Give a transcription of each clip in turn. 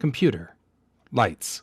Computer. Lights.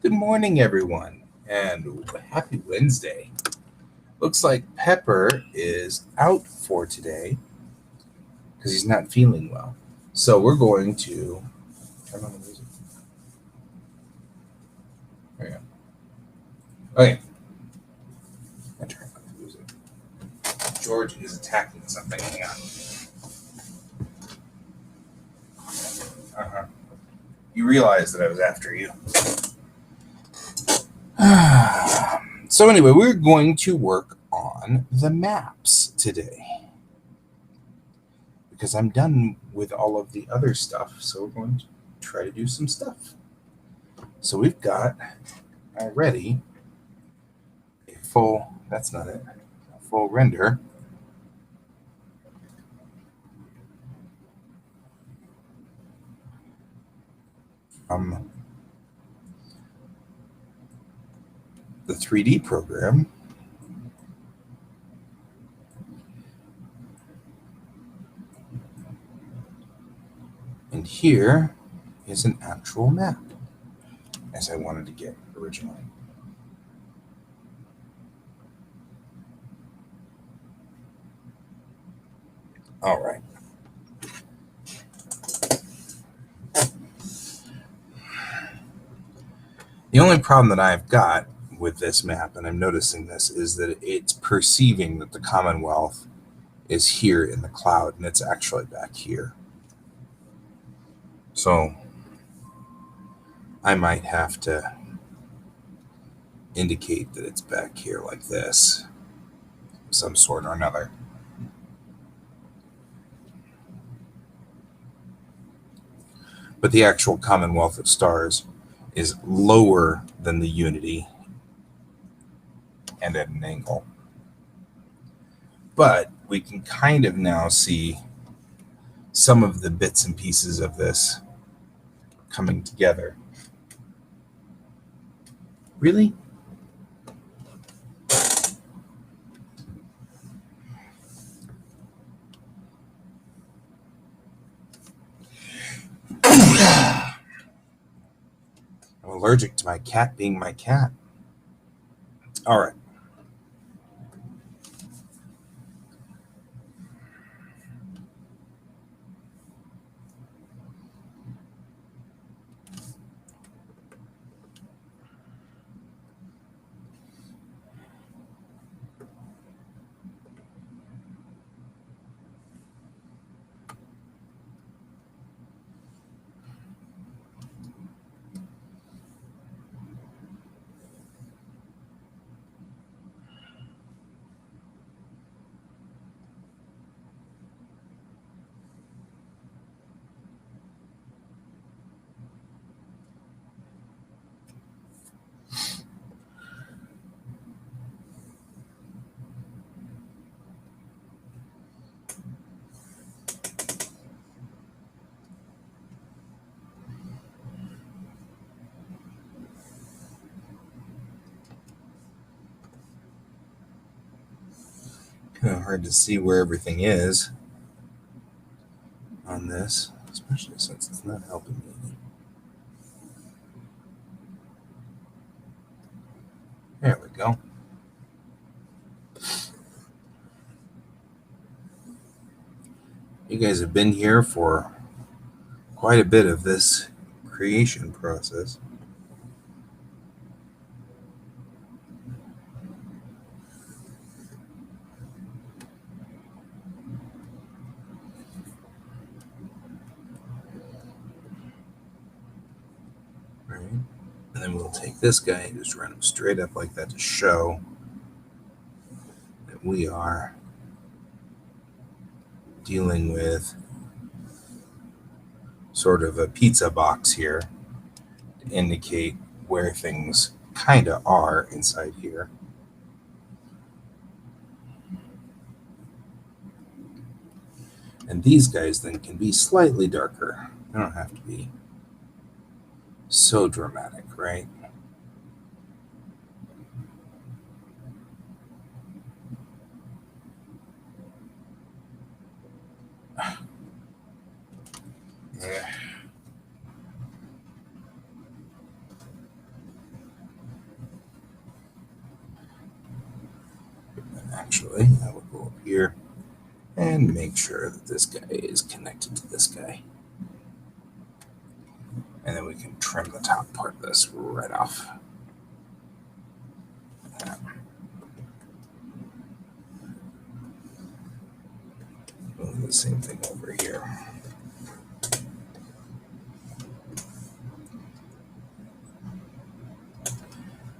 Good morning, everyone, and happy Wednesday. Looks like Pepper is out for today because he's not feeling well. So we're going to turn on the music. There we go. Okay. I turn on the music. George is attacking something. Hang on. You realize that I was after you. So anyway, we're going to work on the maps today because I'm done with all of the other stuff. So we're going to try to do some stuff. So we've got already a full, that's not it, a full render from the 3D program. And here is an actual map, as I wanted to get originally. All right. The only problem that I've got with this map, and I'm noticing this, is that it's perceiving that the Commonwealth is here in the cloud, and it's actually back here. So I might have to indicate that it's back here like this, of some sort or another. But the actual Commonwealth of Stars is lower than the Unity and at an angle. But we can kind of now see some of the bits and pieces of this coming together. Really? I'm allergic to my cat being my cat. All right. Kind of hard to see where everything is on this, especially since it's not helping me. There we go. You guys have been here for quite a bit of this creation process. And then we'll take this guy and just run him straight up like that to show that we are dealing with sort of a pizza box here to indicate where things kind of are inside here. And these guys then can be slightly darker. They don't have to be so dramatic, right? Yeah. Actually, I will go up here and make sure that this guy is connected to this guy. And then we can trim the top part of this right off. We'll do the same thing over here.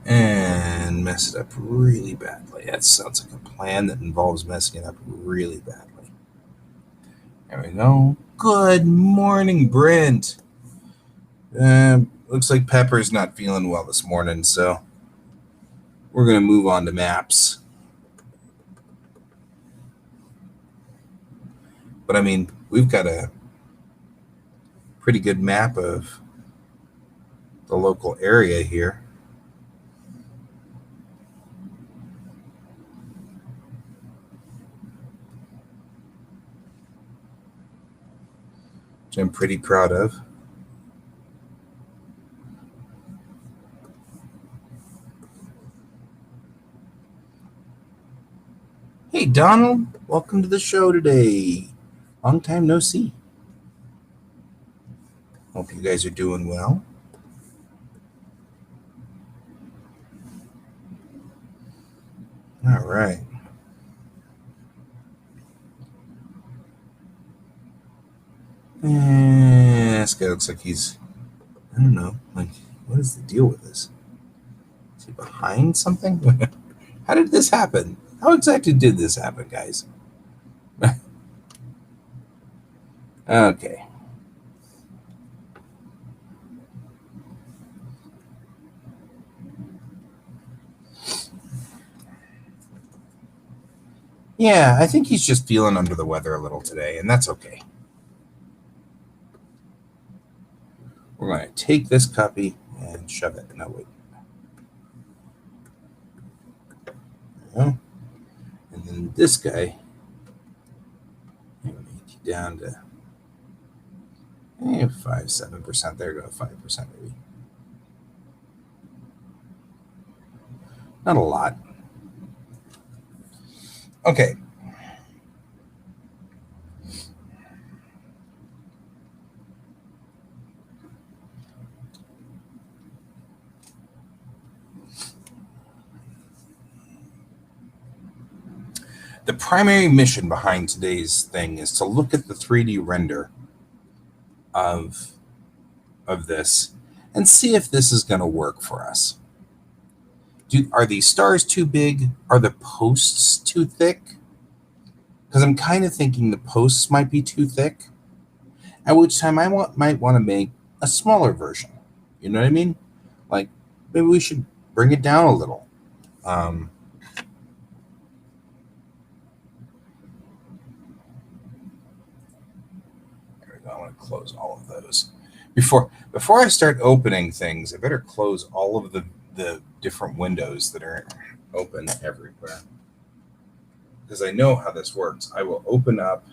And mess it up really badly. That sounds like a plan that involves messing it up really badly. There we go. Good morning, Brent. Looks like Pepper's not feeling well this morning, so we're going to move on to maps. But I mean, we've got a pretty good map of the local area here. Which I'm pretty proud of. Hey, Donald, welcome to the show today. Long time no see. Hope you guys are doing well. All right. And this guy looks like he's, I don't know, like, what is the deal with this? Is he behind something? How did this happen? How exactly did this happen, guys? Okay. Yeah, I think he's just feeling under the weather a little today, and that's okay. We're going to take this copy and shove it. No, wait. There we go. And then this guy, make it down to 5-7%. There you go, 5% maybe. Not a lot. Okay. The primary mission behind today's thing is to look at the 3D render of this and see if this is going to work for us. Are these stars too big? Are the posts too thick? Because I'm kind of thinking the posts might be too thick, at which time I might want to make a smaller version. You know what I mean? Like, maybe we should bring it down a little. There we go. I want to close all of those. Before I start opening things, I better close all of the different windows that are open everywhere. Because I know how this works. I will open up.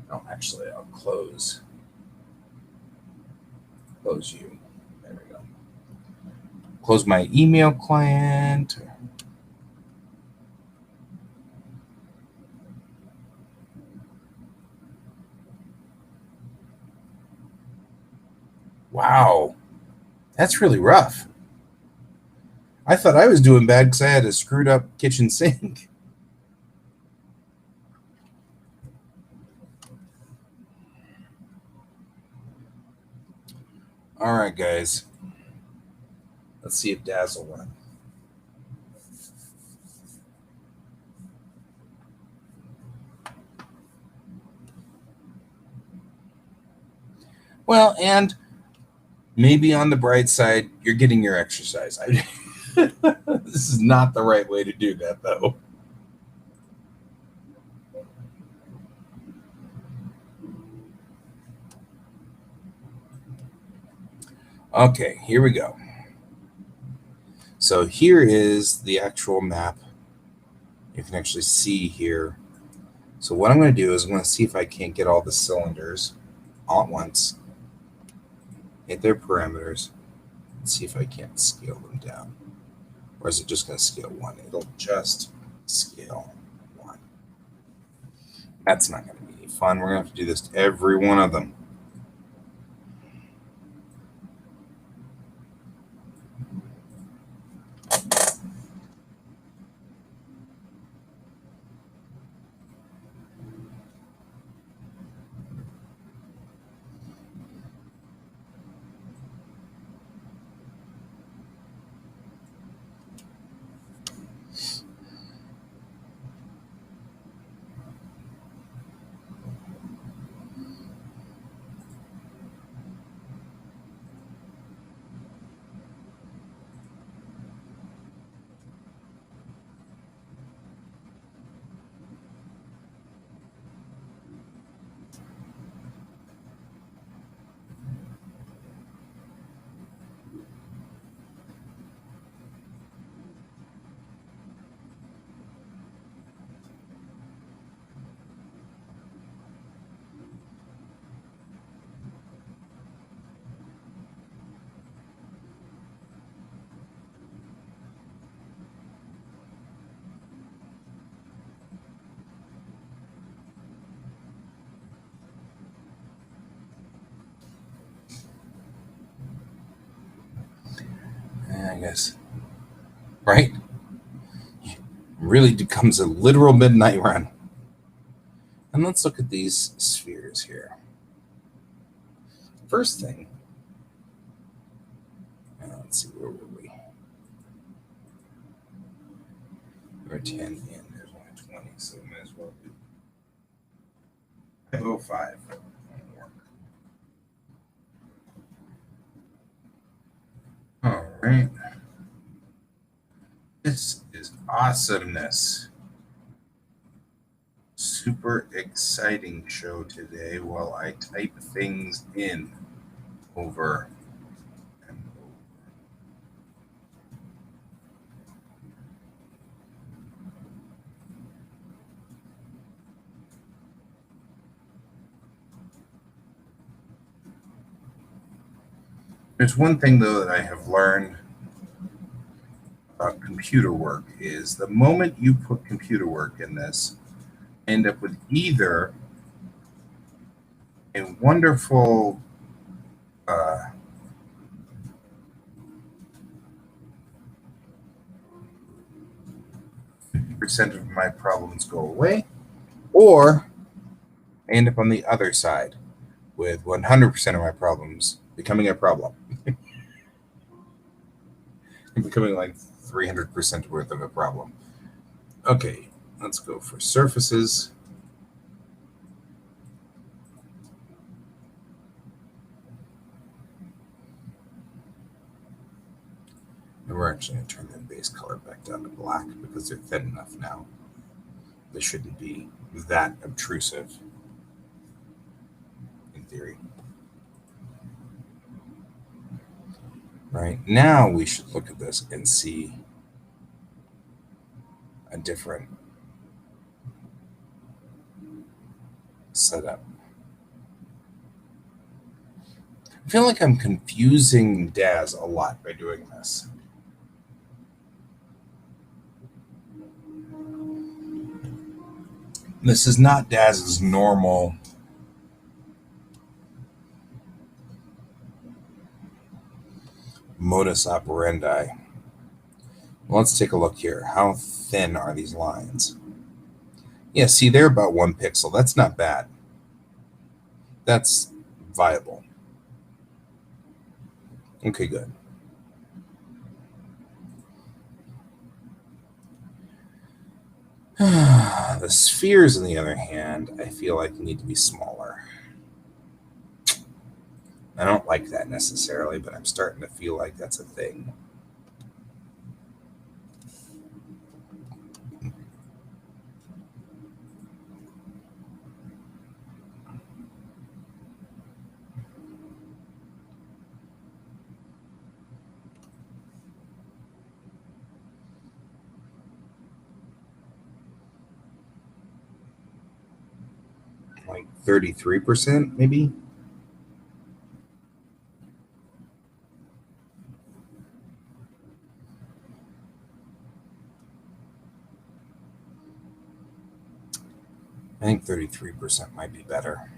Oh, actually, I'll close you. There we go. Close my email client. Wow, that's really rough. I thought I was doing bad because I had a screwed up kitchen sink. All right, guys. Let's see if Daz will run. Well, and maybe on the bright side, you're getting your exercise. This is not the right way to do that, though. Okay, here we go. So here is the actual map. You can actually see here. So what I'm going to do is I'm going to see if I can't get all the cylinders all at once. Hit their parameters. And see if I can't scale them down. Or is it just going to scale one? It'll just scale one. That's not going to be any fun. We're going to have to do this to every one of them. I guess. Right? It really becomes a literal midnight run. And let's look at these spheres here. First thing, let's see, where were we? We're 10 in, there's only 20, so we might as well do 505. All right. This is awesomeness. Super exciting show today while I type things in over and over. There's one thing, though, that I have learned about computer work is the moment you put computer work in this, end up with either a wonderful percent of my problems go away, or I end up on the other side with 100% of my problems becoming a problem. Becoming like 300% worth of a problem. Okay, let's go for surfaces. And we're actually going to turn the base color back down to black because they're thin enough now. They shouldn't be that obtrusive, in theory. Right, now we should look at this and see a different setup. I feel like I'm confusing Daz a lot by doing this. This is not Daz's normal modus operandi. Well, let's take a look here. How thin are these lines? Yeah, see, they're about 1 pixel. That's not bad. That's viable. Okay, good. The spheres, on the other hand, I feel like need to be smaller. I don't like that necessarily, but I'm starting to feel like that's a thing. Like 33%, maybe? I think 33% might be better.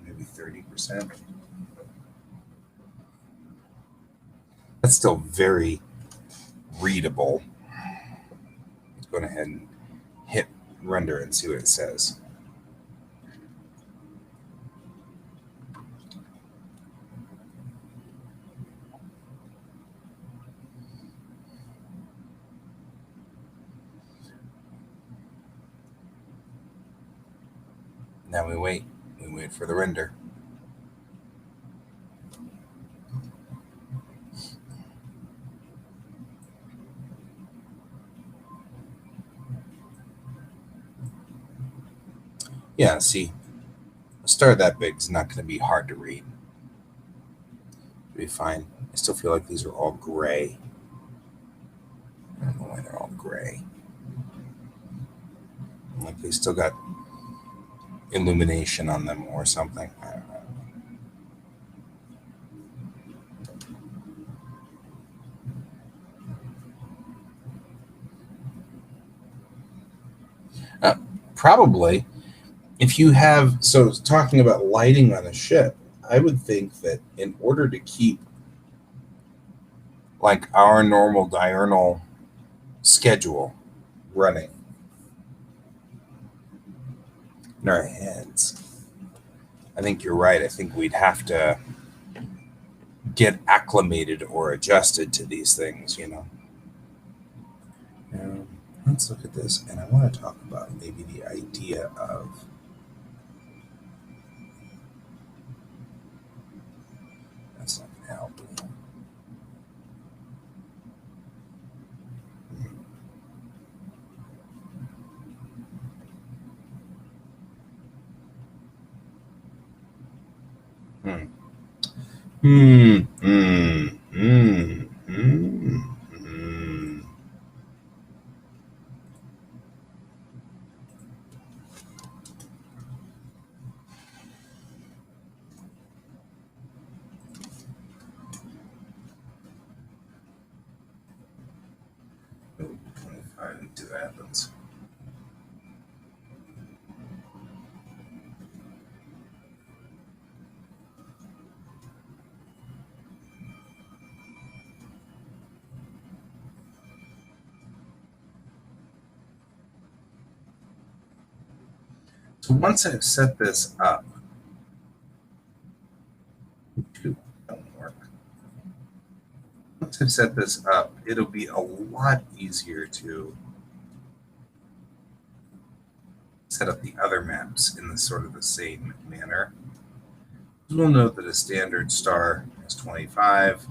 Maybe 30%. That's still very readable. Let's go ahead and hit render and see what it says. Now we wait. We wait for the render. Yeah, see, a star that big is not going to be hard to read. It'll be fine. I still feel like these are all gray. I don't know why they're all gray. Like they still got illumination on them or something. I don't know. Probably, if you have, so talking about lighting on a ship, I would think that in order to keep like our normal diurnal schedule running in our heads, I think you're right. I think we'd have to get acclimated or adjusted to these things, you know. Now, let's look at this, and I want to talk about maybe the idea of that's not going to help. Hmm. Hmm. Hmm. Hmm. Hmm. Hmm. Oh, 25 and 2 happens. So once I've set this up, shoot, that won't work. Once I've set this up, it'll be a lot easier to set up the other maps in the sort of the same manner. We'll note that a standard star is 25.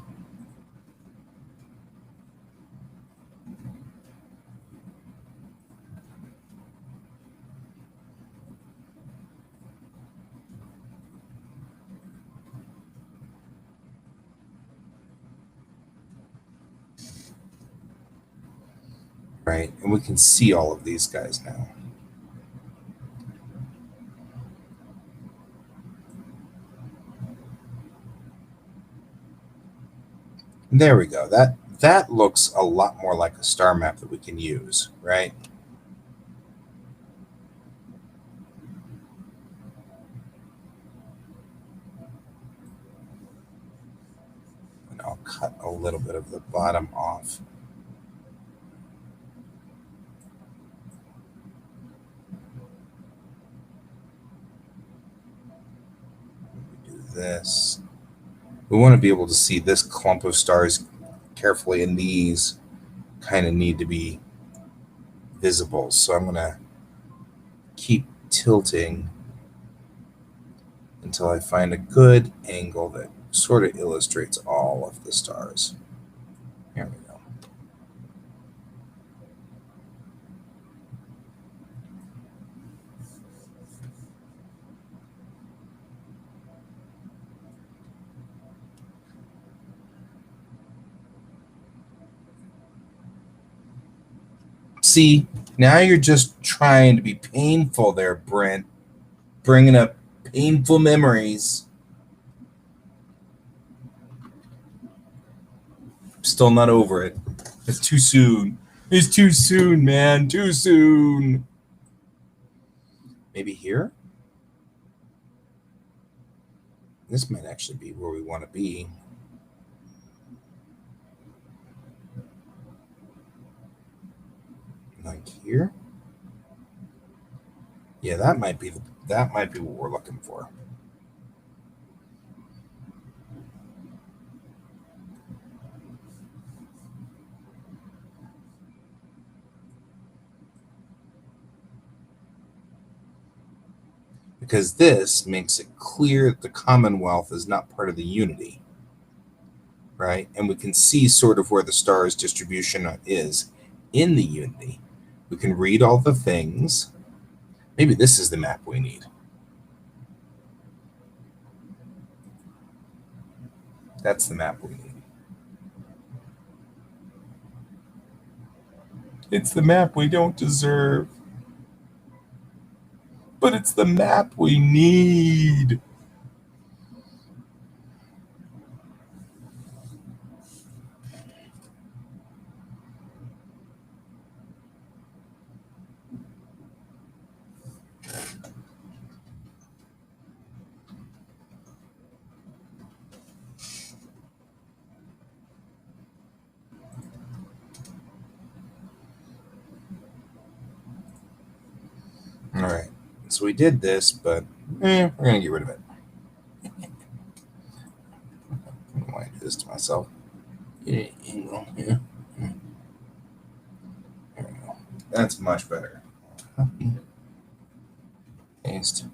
Right, and we can see all of these guys now. There we go. That looks a lot more like a star map that we can use, right? And I'll cut a little bit of the bottom off. this. We want to be able to see this clump of stars carefully, and these kind of need to be visible. So I'm going to keep tilting until I find a good angle that sort of illustrates all of the stars. Here we go. See, now you're just trying to be painful there, Brent. Bringing up painful memories. Still not over it. It's too soon. It's too soon, man. Too soon. Maybe here? This might actually be where we want to be. Like here? Yeah, that might be what we're looking for. Because this makes it clear that the Commonwealth is not part of the Unity, right? And we can see sort of where the stars distribution is in the Unity. We can read all the things. Maybe this is the map we need. That's the map we need. It's the map we don't deserve. But it's the map we need. All right. So we did this, but we're going to get rid of it. I don't know why I do this to myself. Yeah. There we go. That's much better. Paste.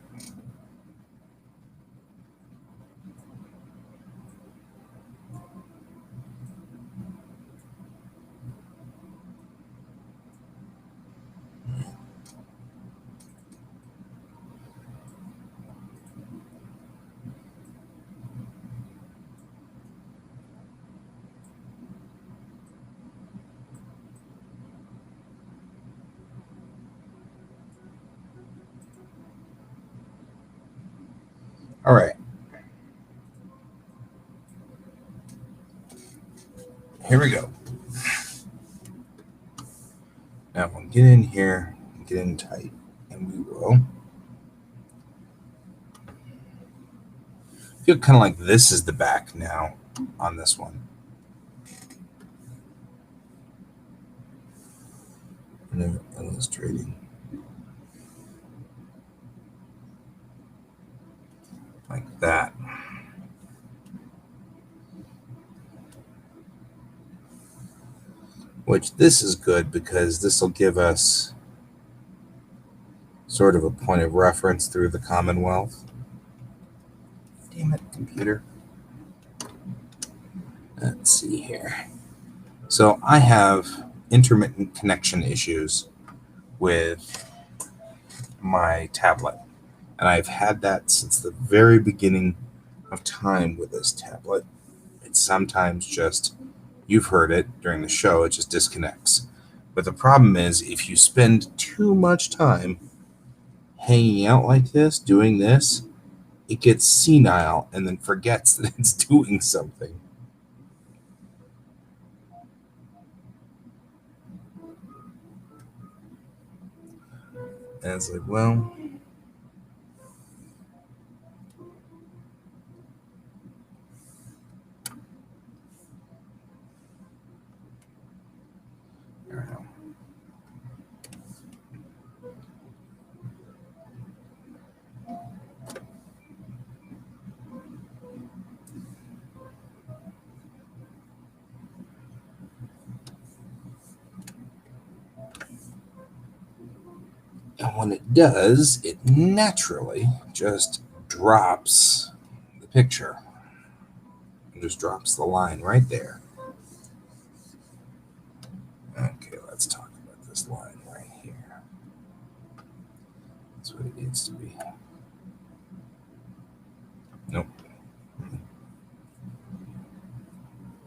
All right. Here we go. Now we'll get in here, get in tight, and we will feel kind of like this is the back now on this one. And then illustrating like that. Which this is good because this will give us sort of a point of reference through the Commonwealth. Damn it, computer. Let's see here. So I have intermittent connection issues with my tablet. And I've had that since the very beginning of time with this tablet. It's sometimes just, you've heard it during the show, it just disconnects. But the problem is if you spend too much time hanging out like this, doing this, it gets senile and then forgets that it's doing something. And it's like, well, I don't know. when it does, it naturally just drops the picture. It just drops the line right there. Okay, let's talk about this line right here. That's what it needs to be. Nope.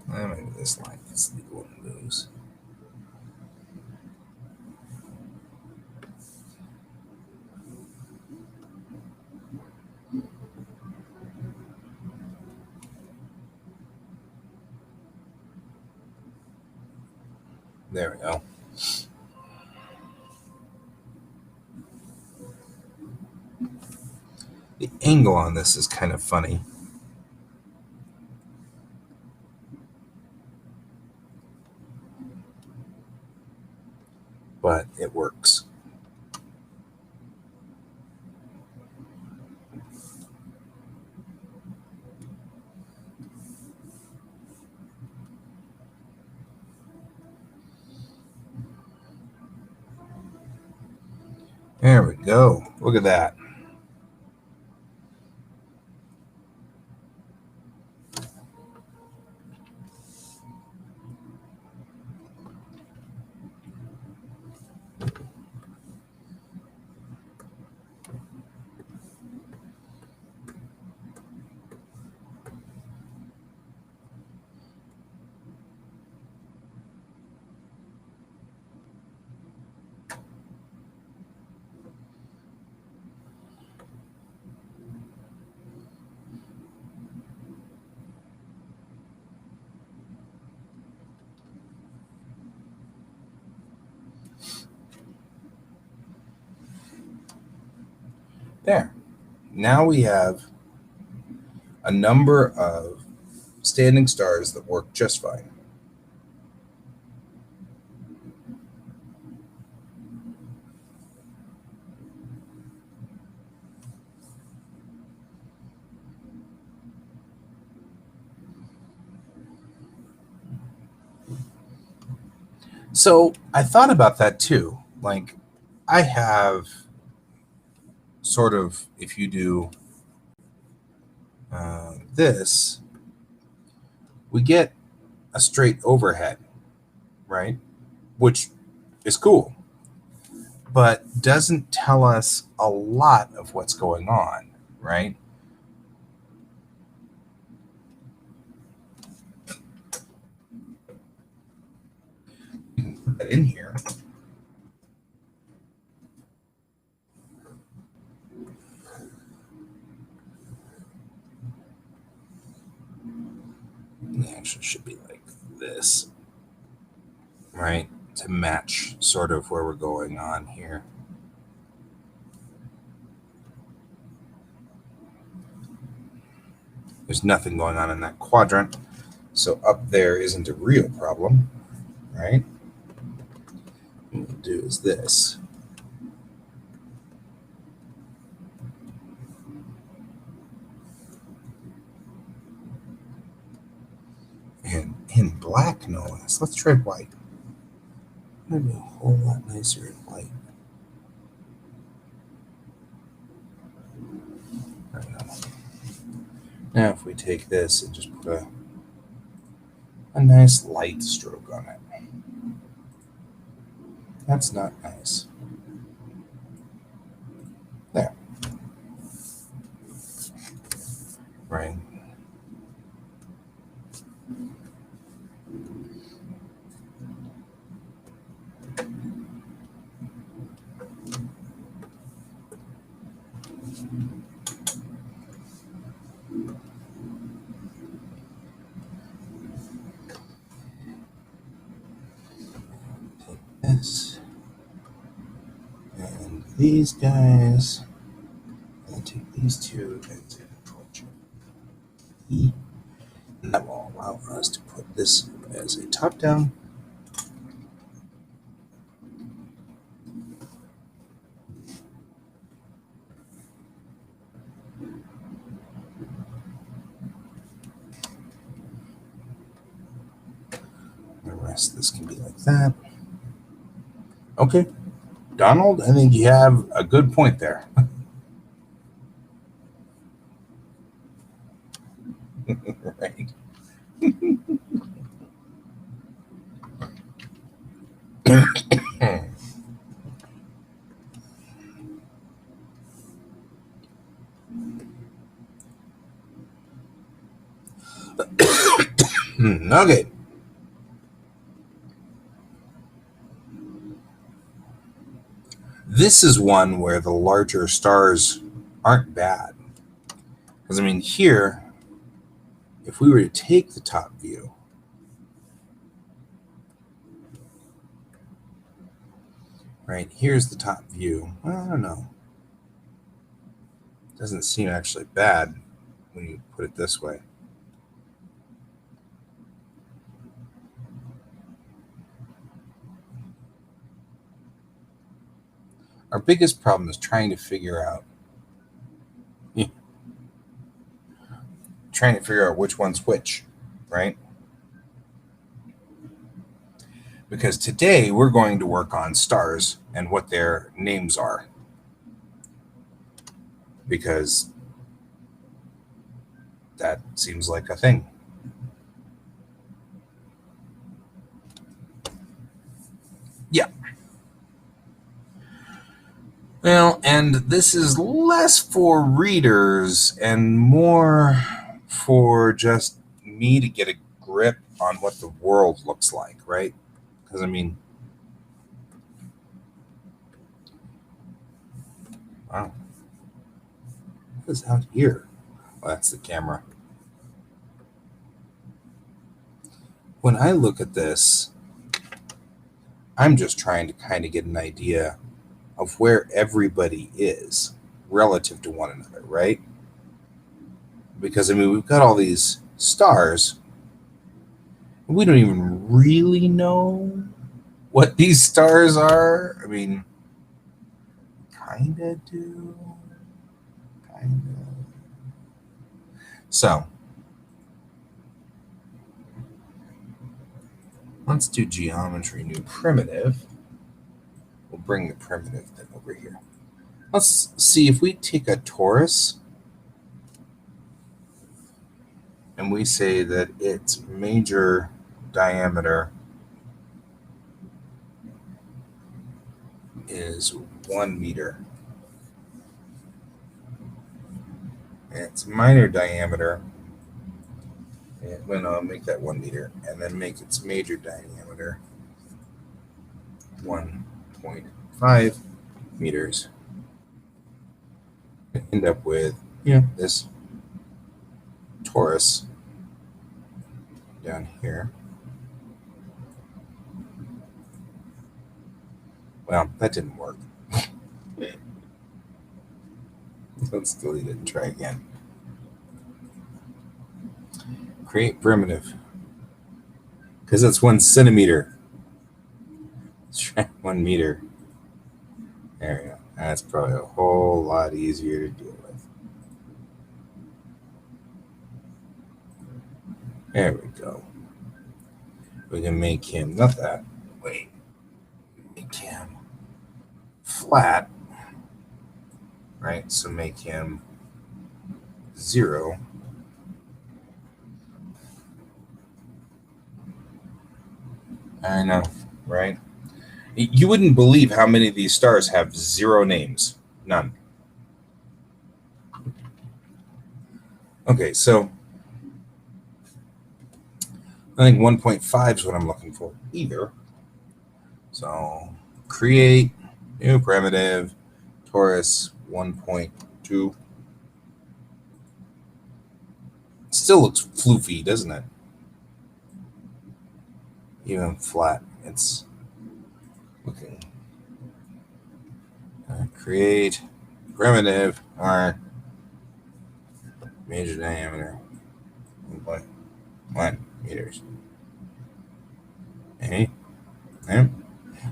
Maybe this line is the one to lose. There we go. The angle on this is kind of funny. But it works. There we go. Look at that. There. Now we have a number of standing stars that work just fine. So I thought about that too. Like, I have sort of, if you do this, we get a straight overhead, right? Which is cool, but doesn't tell us a lot of what's going on, right? You can put that in here. It actually should be like this, right? To match sort of where we're going on here. There's nothing going on in that quadrant, so up there isn't a real problem, right? What we'll do is this. And in black, no less. Let's try white. That'd be a whole lot nicer in white. I don't know. Now if we take this and just put a nice light stroke on it. That's not nice. There. Right. This and these guys, and take these two and take Control E, and that will allow us to put this as a top down. The rest of this can be like that. Okay, Donald, I think you have a good point there. Right. Okay. This is one where the larger stars aren't bad. Because, I mean, here, if we were to take the top view, right, here's the top view. Well, I don't know. It doesn't seem actually bad when you put it this way. Our biggest problem is trying to figure out which one's which, right? Because today we're going to work on stars and what their names are. Because that seems like a thing. Yeah. Well, and this is less for readers and more for just me to get a grip on what the world looks like, right? Because, I mean, wow. What is out here? Well, that's the camera. When I look at this, I'm just trying to kind of get an idea of where everybody is relative to one another, right? Because, I mean, we've got all these stars, and we don't even really know what these stars are. I mean, kind of do. Kind of. So, let's do geometry new primitive. We'll bring the primitive thing over here. Let's see if we take a torus and we say that its major diameter is 1 meter. And its minor diameter, I'll make that 1 meter, and then make its major diameter 1.5 meters. End up with this torus down here. Well, that didn't work. Let's delete it and try again. Create primitive. Because that's 1 centimeter. Let's try 1 meter. There we go. That's probably a whole lot easier to deal with. There we go. We can make him, not that, wait. Make him flat. Right? So make him 0. I know, right? You wouldn't believe how many of these stars have 0 names. None. Okay, so I think 1.5 is what I'm looking for either. So create new primitive torus 1.2. Still looks floofy, doesn't it? Even flat, it's looking. Create primitive or major diameter 1.1 meters. Okay.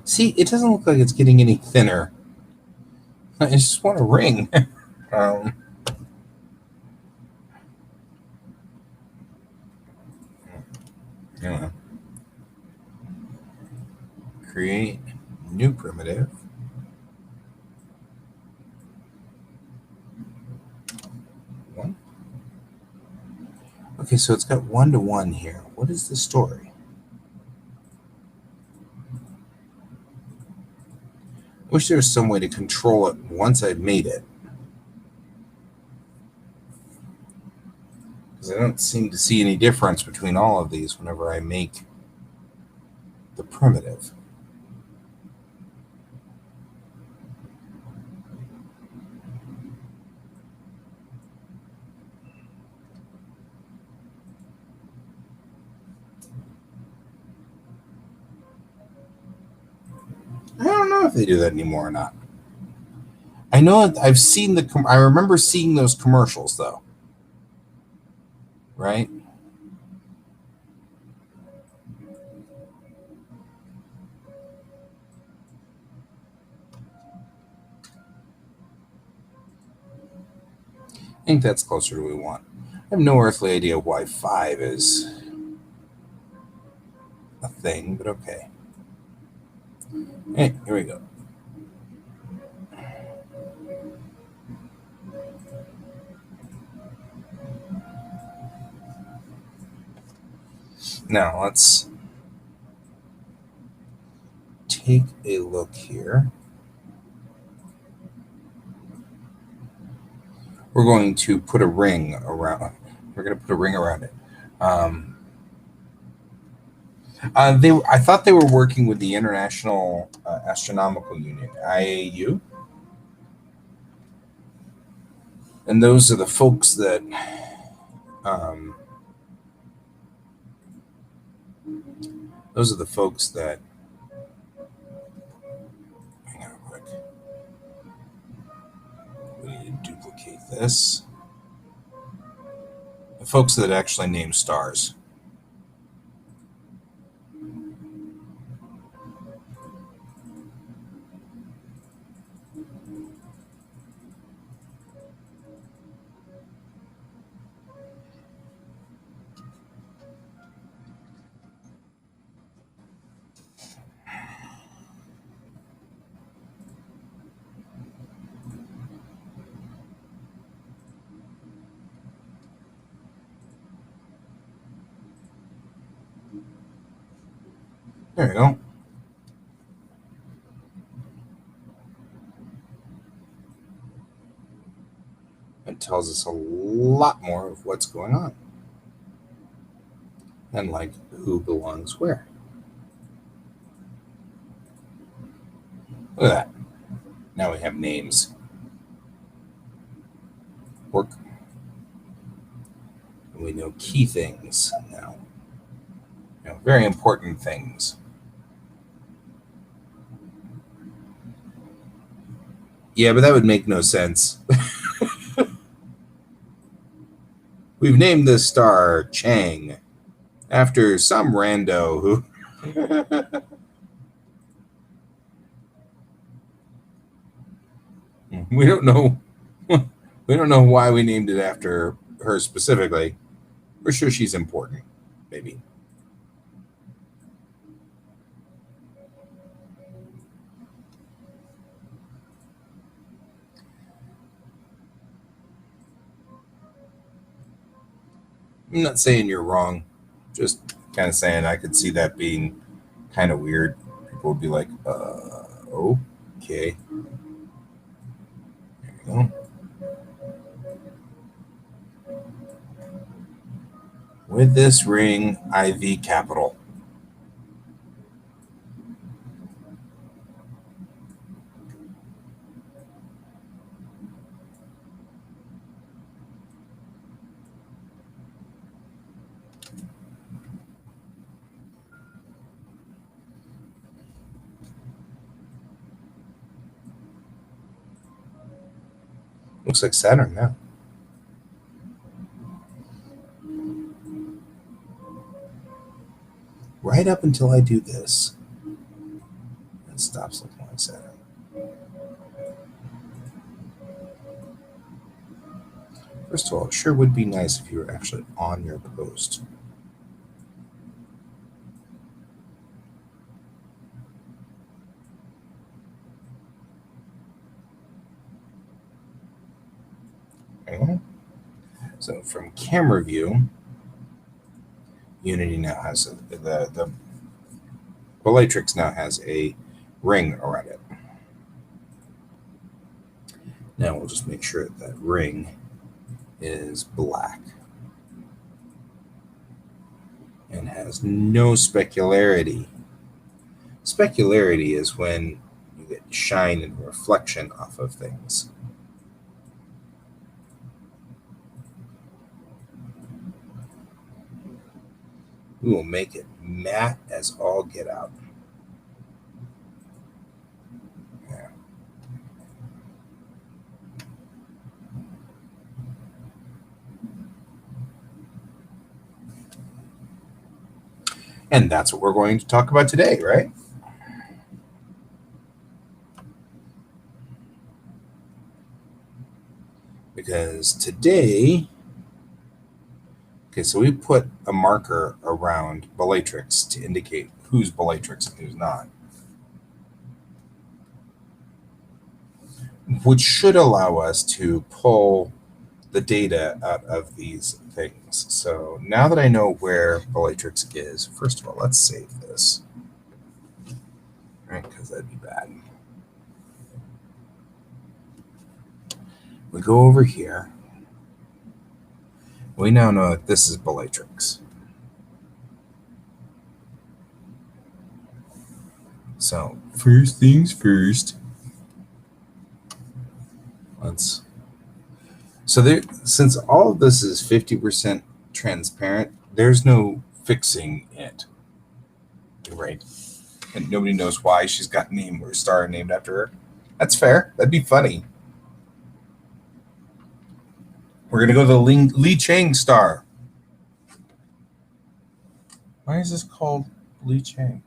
See, it doesn't look like it's getting any thinner. I just want a ring. Anyway. Create new primitive. Okay, so it's got 1-to-1 here. What is the story? I wish there was some way to control it once I've made it. Because I don't seem to see any difference between all of these whenever I make the primitive. I don't know if they do that anymore or not. I know I've seen I remember seeing those commercials though. Right? I think that's closer to what we want. I have no earthly idea why 5 is a thing, but okay. Hey, here we go. Now let's take a look here. We're going to put a ring around. We're going to put a ring around it. I thought they were working with the International Astronomical Union (IAU), and those are the folks that those are the folks that. Hang on, quick. We need to duplicate this. The folks that actually name stars. There you go. It tells us a lot more of what's going on. And like who belongs where. Look at that. Now we have names. Work. And we know key things now. Very important things. Yeah, but that would make no sense. We've named this star Chang after some rando who. We don't know. We don't know why we named it after her specifically. We're sure she's important, maybe. I'm not saying you're wrong. Just kind of saying I could see that being kind of weird. People would be like, okay. There you go. With this ring, IV capital. Looks like Saturn now. Right up until I do this, it stops looking like Saturn. First of all, it sure would be nice if you were actually on your post. Okay. So from camera view, Unity now has the Bellatrix now has a ring around it. Now we'll just make sure that ring is black and has no specularity. Specularity is when you get shine and reflection off of things. We will make it matte as all get out. Yeah. And that's what we're going to talk about today, right? Because today, okay, so we put a marker around Bellatrix to indicate who's Bellatrix and who's not, which should allow us to pull the data out of these things. So now that I know where Bellatrix is, first of all, let's save this, right? Because that'd be bad. We go over here. We now know that this is Bellatrix. So first things first. So there, since all of this is 50% transparent, there's no fixing it, right? And nobody knows why she's got a name or a star named after her. That's fair. That'd be funny. We're gonna go to the Li Chang star. Why is this called Li Chang?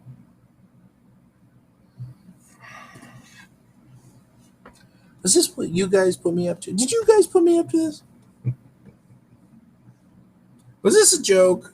Is this what you guys put me up to? Did you guys put me up to this? Was this a joke?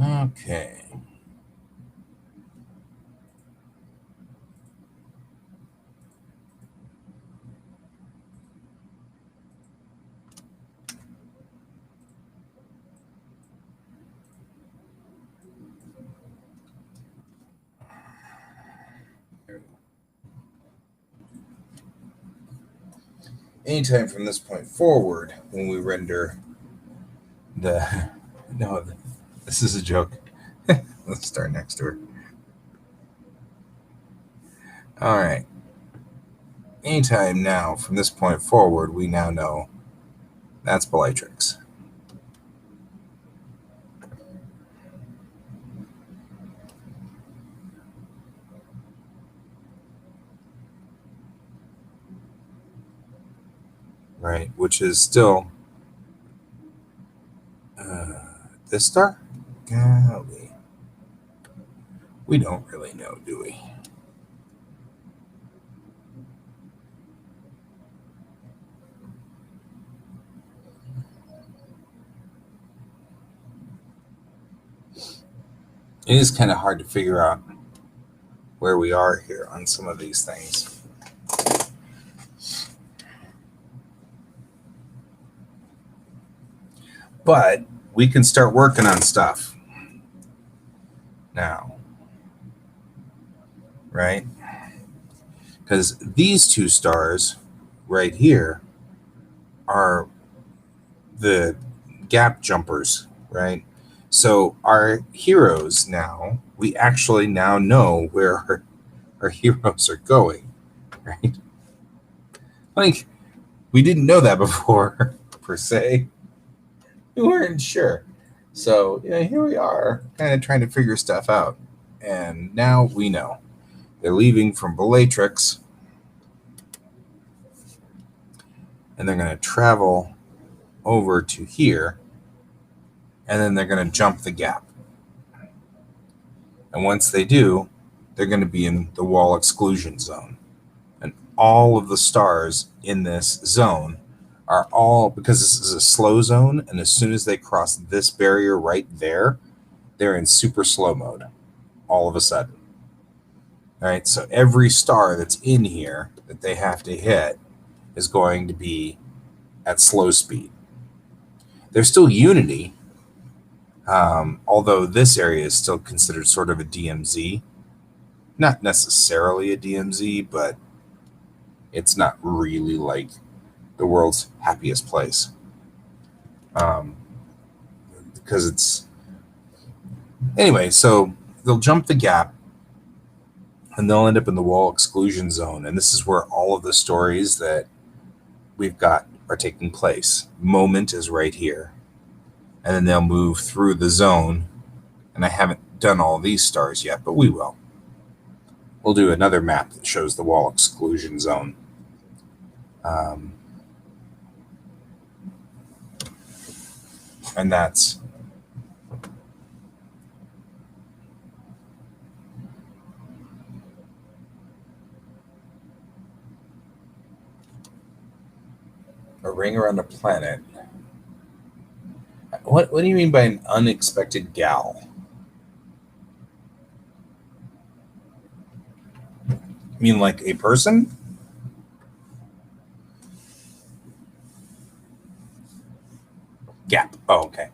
Okay. Anytime from this point forward, when we render the no, this is a joke. Let's start next to her. All right. Anytime now from this point forward, we now know that's Bellatrix. Right, which is still this star? Golly. We don't really know, do we? It is kind of hard to figure out where we are here on some of these things. But we can start working on stuff now, right? Because these two stars right here are the gap jumpers, right? So our heroes now, we actually now know where our heroes are going, right? Like, we didn't know that before, per se. We weren't sure. So, here we are, kind of trying to figure stuff out. And now we know. They're leaving from Bellatrix, and they're going to travel over to here. and then they're going to jump the gap. And once they do, they're going to be in the wall exclusion zone. And all of the stars in this zone are all, because this is a slow zone, and as soon as they cross this barrier right there, they're in super slow mode all of a sudden. All right, so every star that's in here that they have to hit is going to be at slow speed. There's still unity, although this area is still considered sort of a DMZ. Not necessarily a DMZ, but it's not really like the world's happiest place. Because it's... Anyway, so they'll jump the gap, and they'll end up in the wall exclusion zone. And this is where all of the stories that we've got are taking place. Moment is right here. And then they'll move through the zone. And I haven't done all these stars yet, but we will. We'll do another map that shows the wall exclusion zone. And that's... a ring around a planet. What do you mean by an unexpected gal? You mean like a person? Gap. Oh, okay.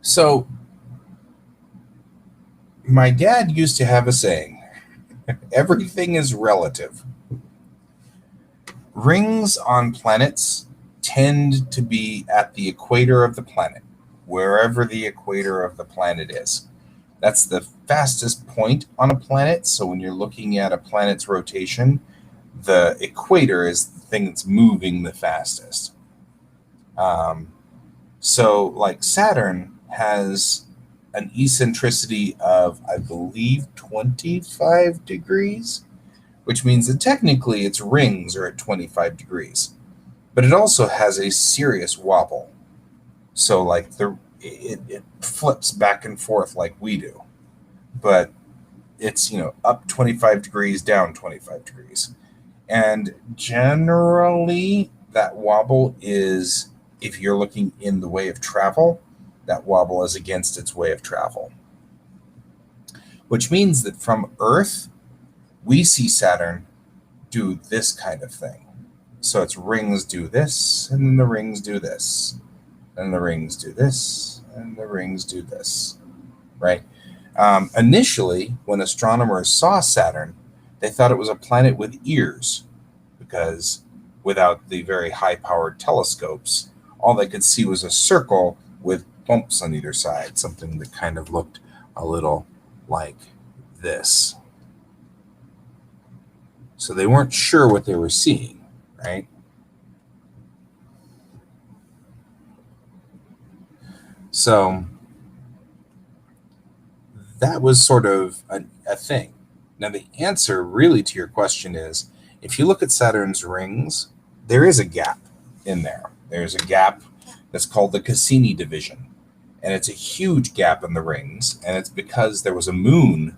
So, my dad used to have a saying, everything is relative. Rings on planets tend to be at the equator of the planet, wherever the equator of the planet is. That's the fastest point on a planet. So when you're looking at a planet's rotation, the equator is the thing that's moving the fastest. So like Saturn has an eccentricity of, I believe, 25 degrees, which means that technically its rings are at 25 degrees. But it also has a serious wobble. So like it flips back and forth like we do. But it's, up 25 degrees, down 25 degrees. And generally that wobble is, if you're looking in the way of travel, that wobble is against its way of travel. Which means that from Earth, we see Saturn do this kind of thing. So its rings do this, and then the rings do this, and the rings do this, and the rings do this, right? Initially, when astronomers saw Saturn, they thought it was a planet with ears, because without the very high-powered telescopes, all they could see was a circle with bumps on either side, something that kind of looked a little like this. So they weren't sure what they were seeing, right? So that was sort of a thing. Now, the answer really to your question is, if you look at Saturn's rings, there is a gap in there. There's a gap that's called the Cassini division. And it's a huge gap in the rings. And it's because there was a moon,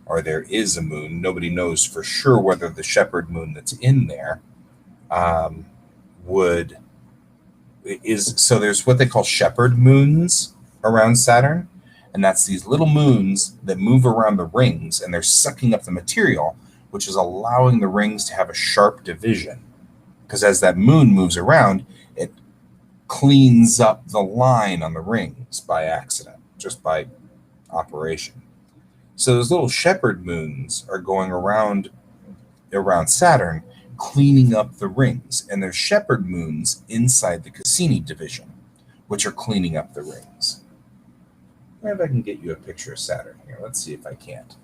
or there is a moon. Nobody knows for sure whether the shepherd moon that's in there so there's what they call shepherd moons around Saturn. And that's these little moons that move around the rings, and they're sucking up the material, which is allowing the rings to have a sharp division. Because as that moon moves around, it cleans up the line on the rings by accident, just by operation. So those little shepherd moons are going around Saturn, cleaning up the rings. And there's shepherd moons inside the Cassini division, which are cleaning up the rings. Maybe I can get you a picture of Saturn here. Let's see if I can't.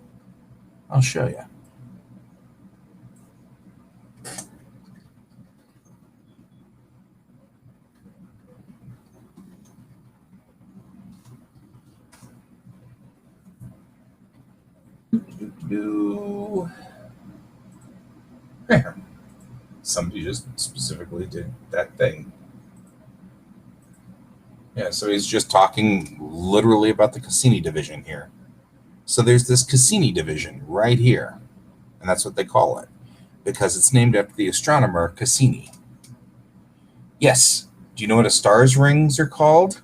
I'll show you. There. Somebody just specifically did that thing. Yeah, so he's just talking literally about the Cassini division here. So there's this Cassini division right here, and that's what they call it, because it's named after the astronomer Cassini. Yes, do you know what a star's rings are called?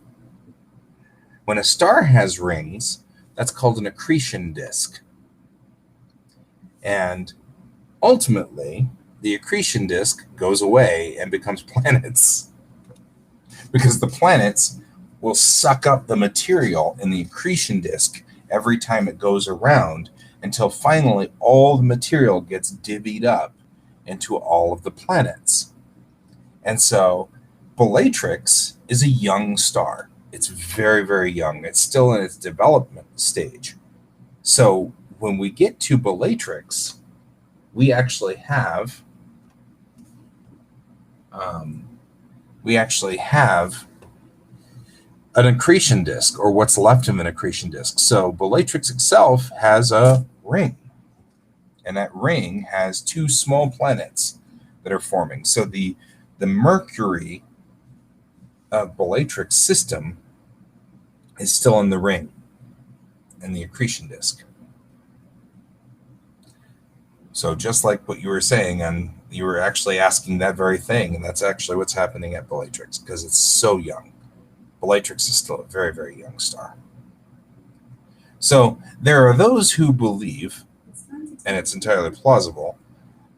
When a star has rings, that's called an accretion disk. And ultimately, the accretion disk goes away and becomes planets. Because the planets will suck up the material in the accretion disk every time it goes around until finally all the material gets divvied up into all of the planets. And so Bellatrix is a young star. It's very, very young. It's still in its development stage. So when we get to Bellatrix, we actually have an accretion disk, or what's left of an accretion disk. So Bellatrix itself has a ring, and that ring has two small planets that are forming. So the Mercury of Bellatrix system is still in the ring and the accretion disk. So just like what you were saying, and you were actually asking that very thing, and that's actually what's happening at Bellatrix, because it's so young. Bellatrix is still a very, very young star. So there are those who believe, and it's entirely plausible,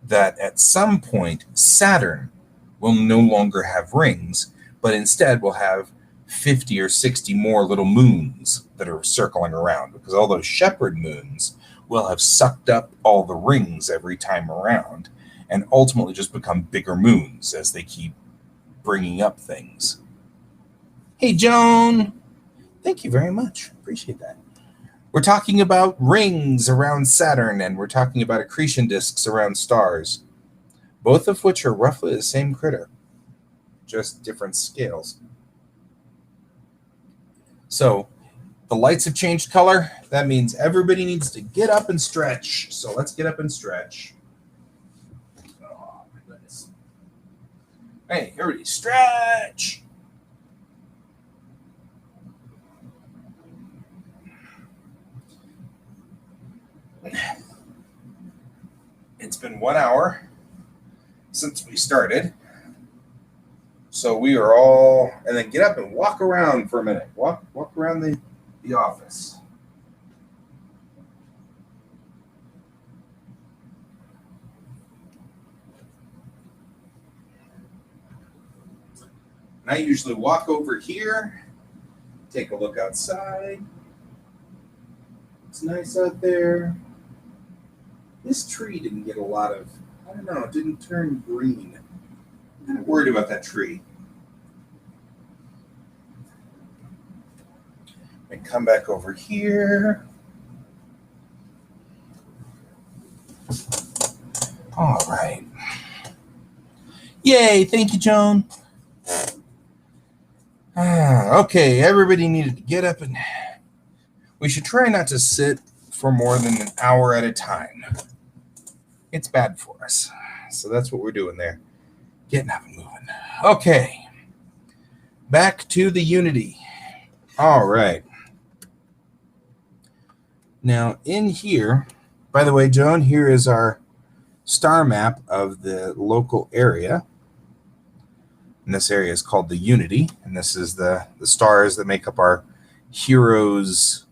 that at some point Saturn will no longer have rings, but instead will have 50 or 60 more little moons that are circling around, because all those shepherd moons will have sucked up all the rings every time around and ultimately just become bigger moons as they keep bringing up things. Hey, Joan. Thank you very much. Appreciate that. We're talking about rings around Saturn, and we're talking about accretion disks around stars, both of which are roughly the same critter, just different scales. So the lights have changed color. That means everybody needs to get up and stretch. So let's get up and stretch. Oh, my goodness. Hey, everybody, stretch. It's been 1 hour since we started. So we are all, and then get up and walk around for a minute. Walk around the office. And I usually walk over here, take a look outside. It's nice out there. This tree didn't get a lot of, I don't know, it didn't turn green. I'm kind of worried about that tree. And come back over here. All right. Yay, thank you, Joan. Okay, everybody needed to get up, and we should try not to sit for more than an hour at a time. It's bad for us. So that's what we're doing there. Getting up and moving. Okay. Back to the Unity. All right. Now in here, by the way, Joan, here is our star map of the local area. And this area is called the Unity. And this is the stars that make up our heroes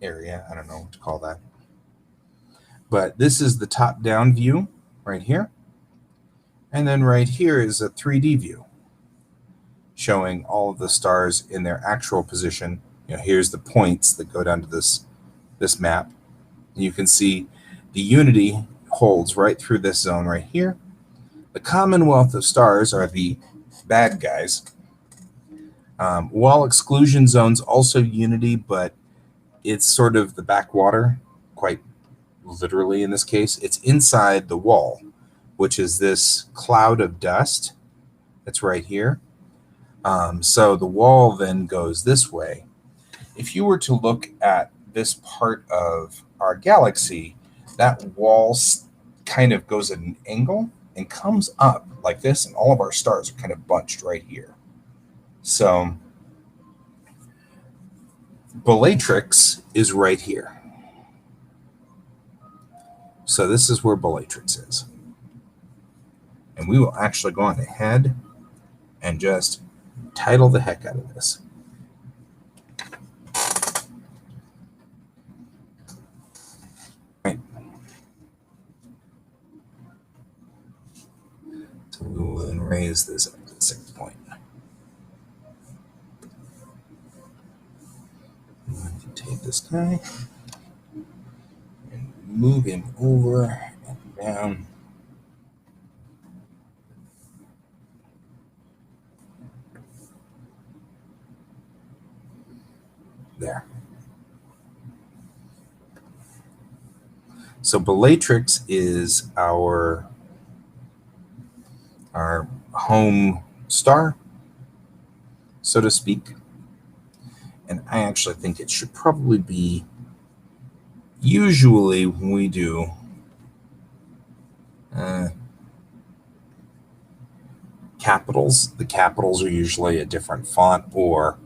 area. I don't know what to call that. But this is the top-down view right here. And then right here is a 3D view showing all of the stars in their actual position. You know, here's the points that go down to this map. And you can see the Unity holds right through this zone right here. The Commonwealth of Stars are the bad guys. Wall exclusion zone's also Unity, but it's sort of the backwater, quite literally in this case. It's inside the wall, which is this cloud of dust that's right here. So the wall then goes this way. If you were to look at this part of our galaxy, that wall kind of goes at an angle and comes up like this, and all of our stars are kind of bunched right here. So Bellatrix is right here. So this is where Bellatrix is. And we will actually go on ahead and just title the heck out of this. Right. So we will then raise this up to the 6th point. I'm going to take this guy and move him over and down. There. So Bellatrix is our home star, so to speak. And I actually think it should probably be, usually when we do capitals, the capitals are usually a different font, or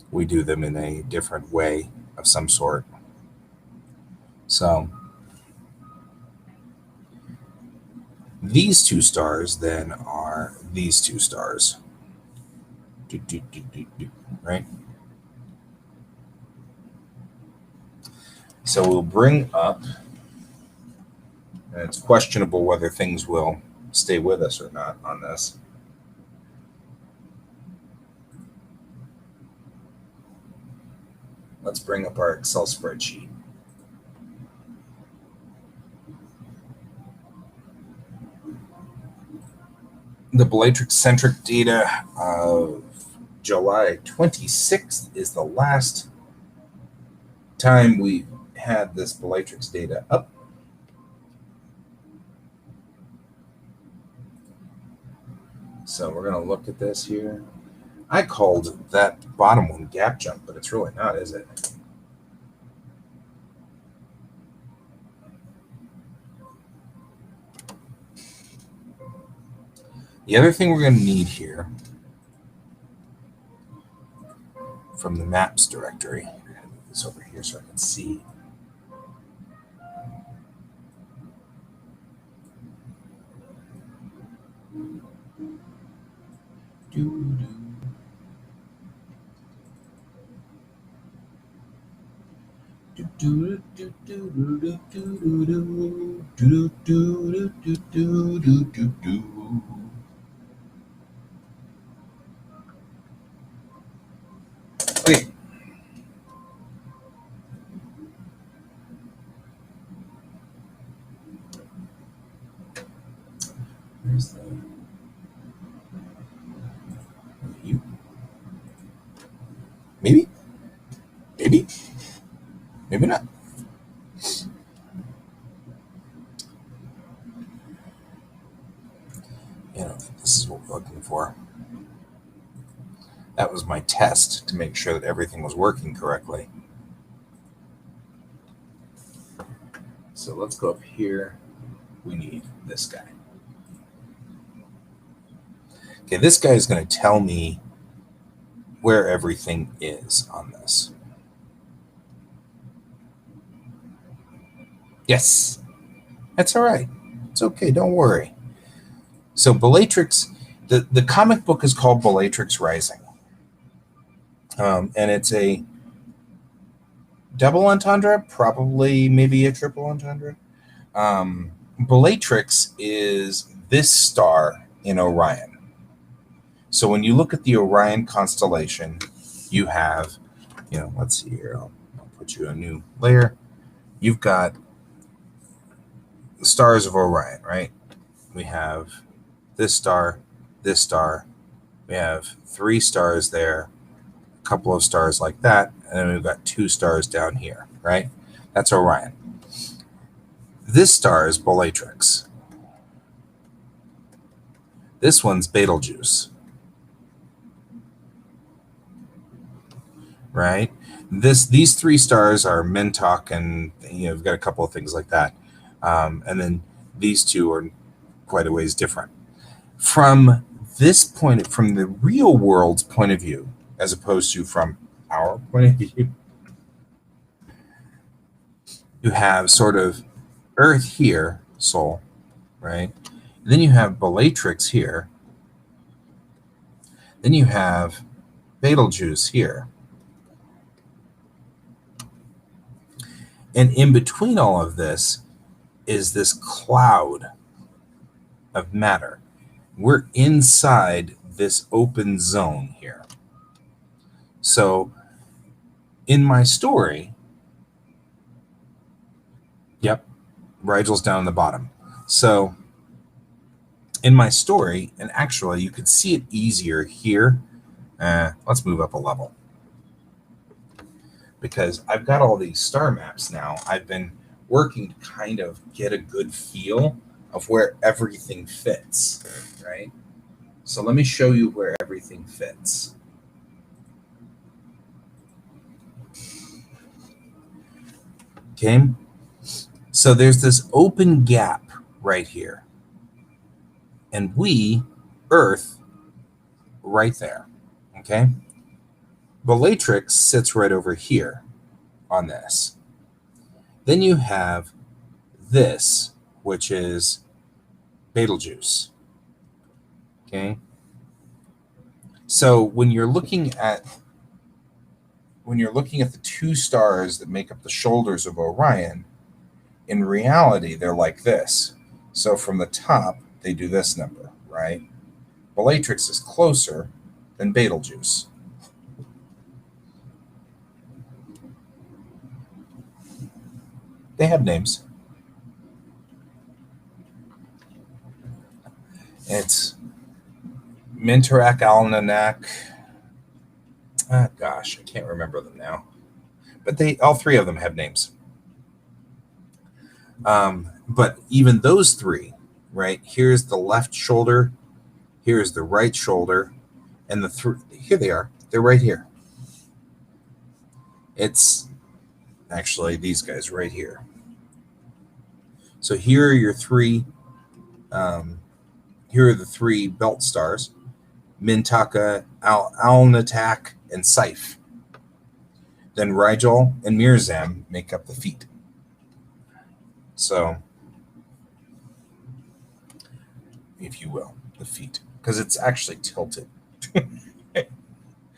we do them in a different way of some sort. So these two stars then are these two stars. Right? So we'll bring up, and it's questionable whether things will stay with us or not on this. Let's bring up our Excel spreadsheet. The Bellatrix-centric data of July 26th is the last time we had this Bellatrix data up. So we're going to look at this here. I called that bottom one gap jump, but it's really not, is it? The other thing we're going to need here from the maps directory, I'm going to move this over here so I can see. Okay. Where's the you? Maybe? Maybe? Maybe not. I don't think this is what we're looking for. That was my test to make sure that everything was working correctly. So let's go up here. We need this guy. Okay, this guy is going to tell me where everything is on this. Yes, that's all right. It's okay, don't worry. So Bellatrix, the comic book is called Bellatrix Rising. And it's a double entendre, probably maybe a triple entendre. Bellatrix is this star in Orion. So when you look at the Orion constellation, you have, let's see here, I'll put you a new layer. You've got the stars of Orion, right? We have this star, we have 3 stars there, a couple of stars like that, and then we've got 2 stars down here, right? That's Orion. This star is Bellatrix. This one's Betelgeuse, right? These three stars are Mentok, and we've got a couple of things like that, and then these two are quite a ways different. From from the real world's point of view, as opposed to from our point of view, you have sort of Earth here, Sol, right? Then you have Bellatrix here. Then you have Betelgeuse here. And in between all of this is this cloud of matter. We're inside this open zone here. So in my story, yep, Rigel's down in the bottom. So in my story, and actually you could see it easier here. Let's move up a level, because I've got all these star maps now. I've been working to kind of get a good feel of where everything fits, right? So let me show you where everything fits. Okay, so there's this open gap right here, and we, Earth, right there, okay? Bellatrix sits right over here on this. Then you have this, which is Betelgeuse, okay? So when you're looking at the two stars that make up the shoulders of Orion, in reality, they're like this. So from the top, they do this number, right? Bellatrix is closer than Betelgeuse. They have names. It's Mintarak, Alnanak. Gosh, I can't remember them now. But all three of them have names. But even those three, right? Here's the left shoulder, here's the right shoulder, and here they are. They're right here. It's actually these guys right here. So here are your three. Here are the three belt stars: Mintaka, Alnatak, and Saif. Then Rigel and Mirzam make up the feet. So, if you will, the feet, because it's actually tilted.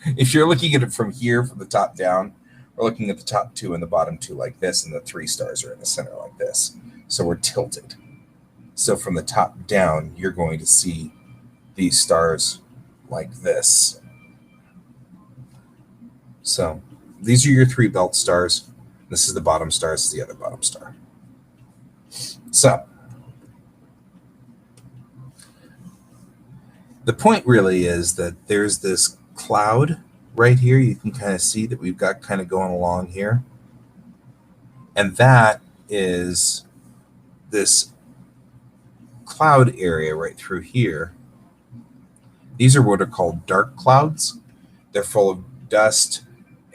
If you're looking at it from here, from the top down, we're looking at the top two and the bottom two like this, and the three stars are in the center like this. So we're tilted. So from the top down, you're going to see these stars like this. So these are your three belt stars. This is the bottom star. This is the other bottom star. So the point really is that there's this cloud right here. You can kind of see that we've got kind of going along here. And that is this cloud area right through here. These are what are called dark clouds. They're full of dust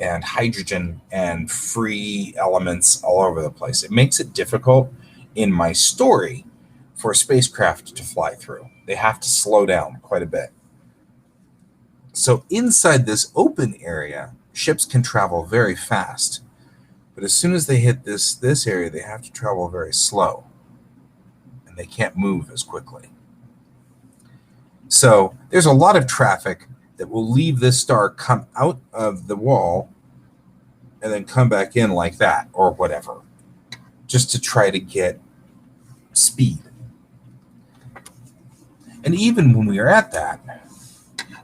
and hydrogen and free elements all over the place. It makes it difficult in my story for a spacecraft to fly through. They have to slow down quite a bit. So inside this open area, ships can travel very fast. But as soon as they hit this area, they have to travel very slow. And they can't move as quickly. So there's a lot of traffic that will leave this star, come out of the wall, and then come back in like that, or whatever, just to try to get speed. And even when we are at that,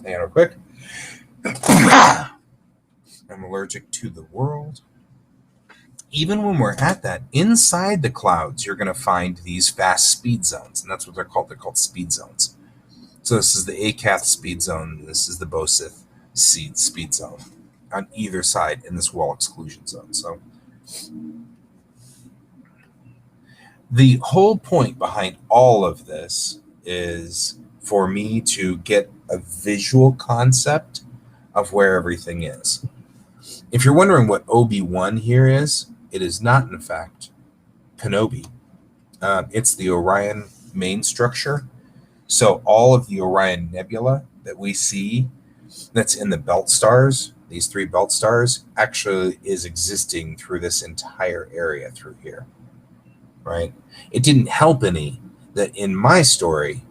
hang on real quick. I'm allergic to the world. Even when we're at that, inside the clouds, you're going to find these fast speed zones, and that's what they're called. They're called speed zones. So this is the Akath speed zone. This is the Bosith speed zone on either side in this wall exclusion zone. So the whole point behind all of this is for me to get a visual concept of where everything is. If you're wondering what OB1 here is, it is not, in fact, Kenobi. It's the Orion main structure. So all of the Orion Nebula that we see that's in the belt stars, these 3 belt stars, actually is existing through this entire area through here, right? It didn't help any that in my story,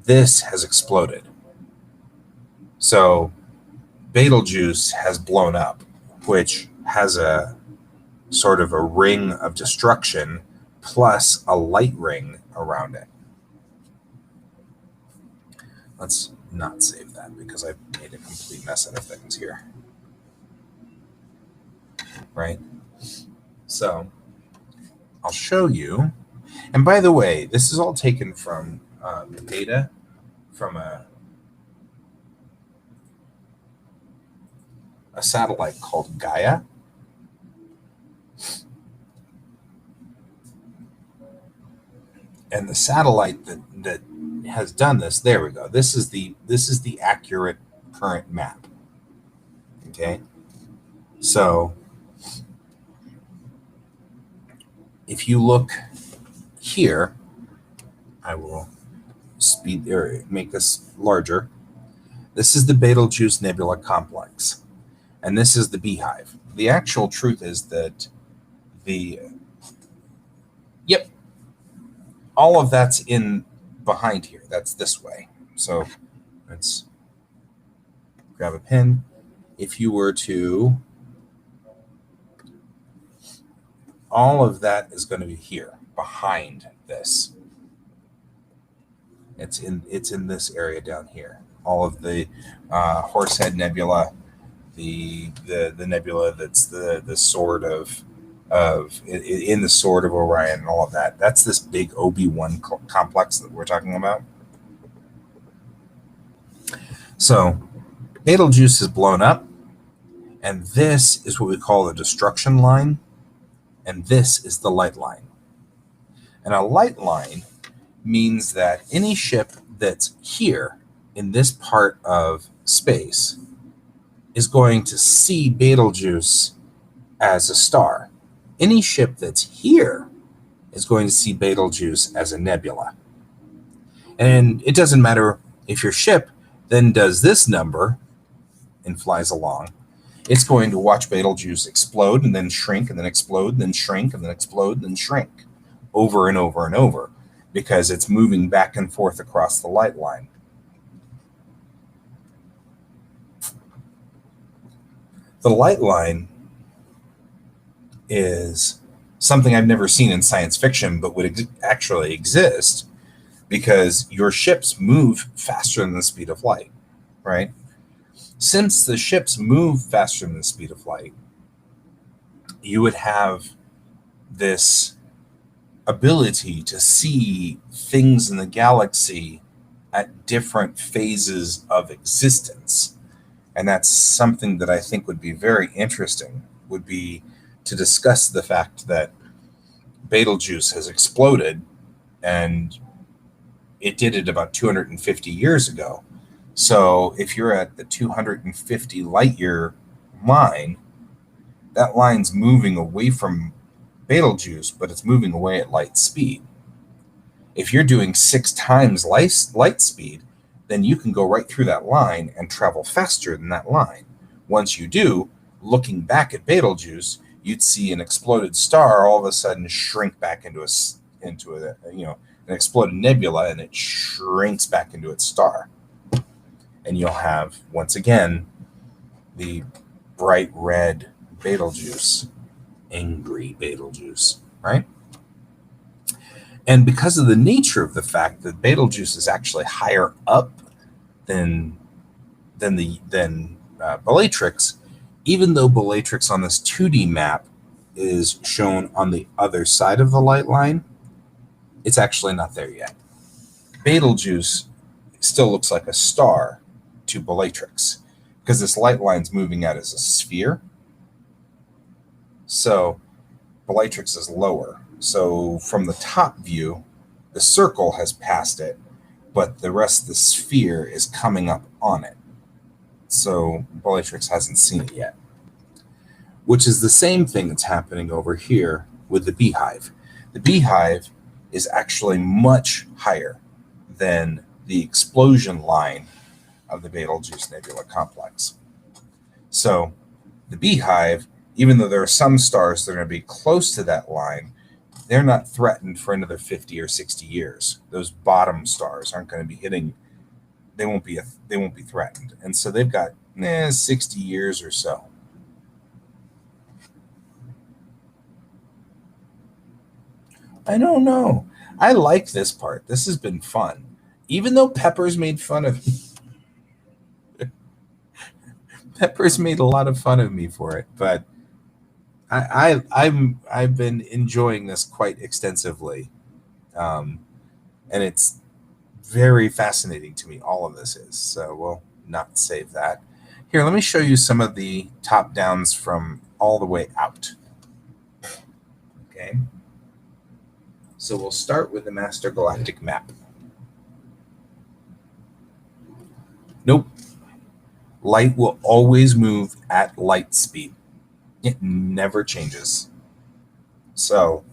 this has exploded. So Betelgeuse has blown up, which has a sort of a ring of destruction plus a light ring around it. Let's not save that because I've made a complete mess out of things here. Right? So I'll show you. And by the way, this is all taken from data from a satellite called Gaia. And the satellite that has done this, there we go. This is the accurate current map. Okay? So if you look here, I will make this larger. This is the Betelgeuse Nebula Complex, and this is the beehive. The actual truth is that all of that's in behind here. That's this way. So let's grab a pen. If you were to, all of that is going to be here behind this. It's in this area down here. All of the Horsehead Nebula, the nebula that's the sword of in the sword of Orion and all of that. That's this big OB1 complex that we're talking about. So Betelgeuse is blown up, and this is what we call the destruction line, and this is the light line. And a light line means that any ship that's here in this part of space is going to see Betelgeuse as a star. Any ship that's here is going to see Betelgeuse as a nebula. And it doesn't matter if your ship then does this number and flies along. It's going to watch Betelgeuse explode and then shrink and then explode and then shrink and then explode and then shrink over and over and over because it's moving back and forth across the light line. The light line is something I've never seen in science fiction, but would actually exist because your ships move faster than the speed of light, right? Since the ships move faster than the speed of light, you would have this ability to see things in the galaxy at different phases of existence. And that's something that I think would be very interesting, would be to discuss the fact that Betelgeuse has exploded, and it did it about 250 years ago. So if you're at the 250 light year line, that line's moving away from Betelgeuse, but it's moving away at light speed. If you're doing 6 times light speed, then you can go right through that line and travel faster than that line. Once you do, looking back at Betelgeuse, you'd see an exploded star all of a sudden shrink back into an exploded nebula, and it shrinks back into its star. And you'll have, once again, the bright red Betelgeuse, angry Betelgeuse, right? And because of the nature of the fact that Betelgeuse is actually higher up than Bellatrix, even though Bellatrix on this 2D map is shown on the other side of the light line, it's actually not there yet. Betelgeuse still looks like a star to Bellatrix because this light line's moving out as a sphere. So Bellatrix is lower. So from the top view, the circle has passed it, but the rest of the sphere is coming up on it. So Bellatrix hasn't seen it yet. which is the same thing that's happening over here with the beehive. The beehive is actually much higher than the explosion line of the Betelgeuse Nebula complex. So the beehive, even though there are some stars that are going to be close to that line, they're not threatened for another 50 or 60 years. Those bottom stars aren't going to be hitting. They won't be threatened, and so they've got 60 years or so. I don't know. I like this part. This has been fun, even though Pepper's made fun of me. Pepper's made a lot of fun of me for it, but I've been enjoying this quite extensively, and it's very fascinating to me. All of this is, so we'll not save that. Here, let me show you some of the top downs from all the way out. Okay, so we'll start with the master galactic map. Nope, light will always move at light speed. It never changes. So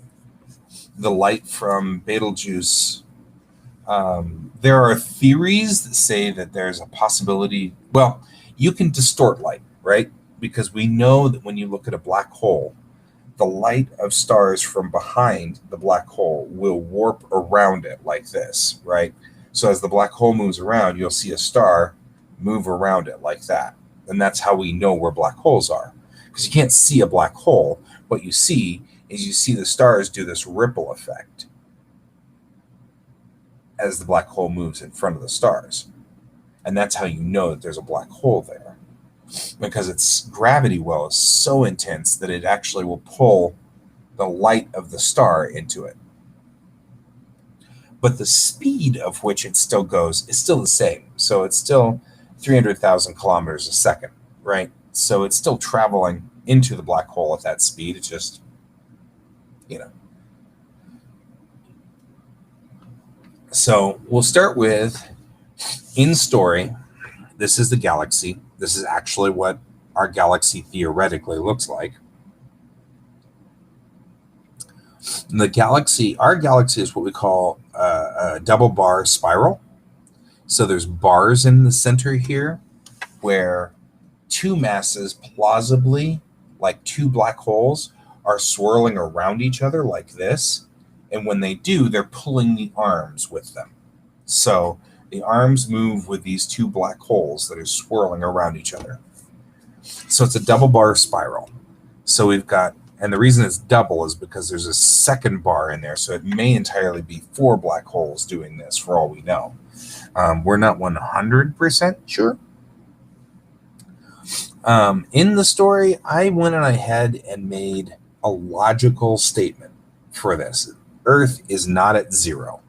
the light from Betelgeuse, there are theories that say that there's a possibility. Well, you can distort light, right? Because we know that when you look at a black hole, the light of stars from behind the black hole will warp around it like this, right? So as the black hole moves around, you'll see a star move around it like that. And that's how we know where black holes are. Because you can't see a black hole. What you see is you see the stars do this ripple effect as the black hole moves in front of the stars. And that's how you know that there's a black hole there. Because its gravity well is so intense that it actually will pull the light of the star into it. But the speed of which it still goes is still the same. So it's still 300,000 kilometers a second, right? So it's still traveling into the black hole at that speed. It's just, So we'll start with in story. This is the galaxy. This is actually what our galaxy theoretically looks like. Our galaxy is what we call a double bar spiral. So there's bars in the center here where two masses, plausibly like two black holes, are swirling around each other like this. And when they do, they're pulling the arms with them. So the arms move with these two black holes that are swirling around each other. So it's a double bar spiral. So we've got, and the reason it's double is because there's a second bar in there. So it may entirely be four black holes doing this for all we know. We're not 100% sure. In the story, I went ahead and made a logical statement for this. Earth is not at zero,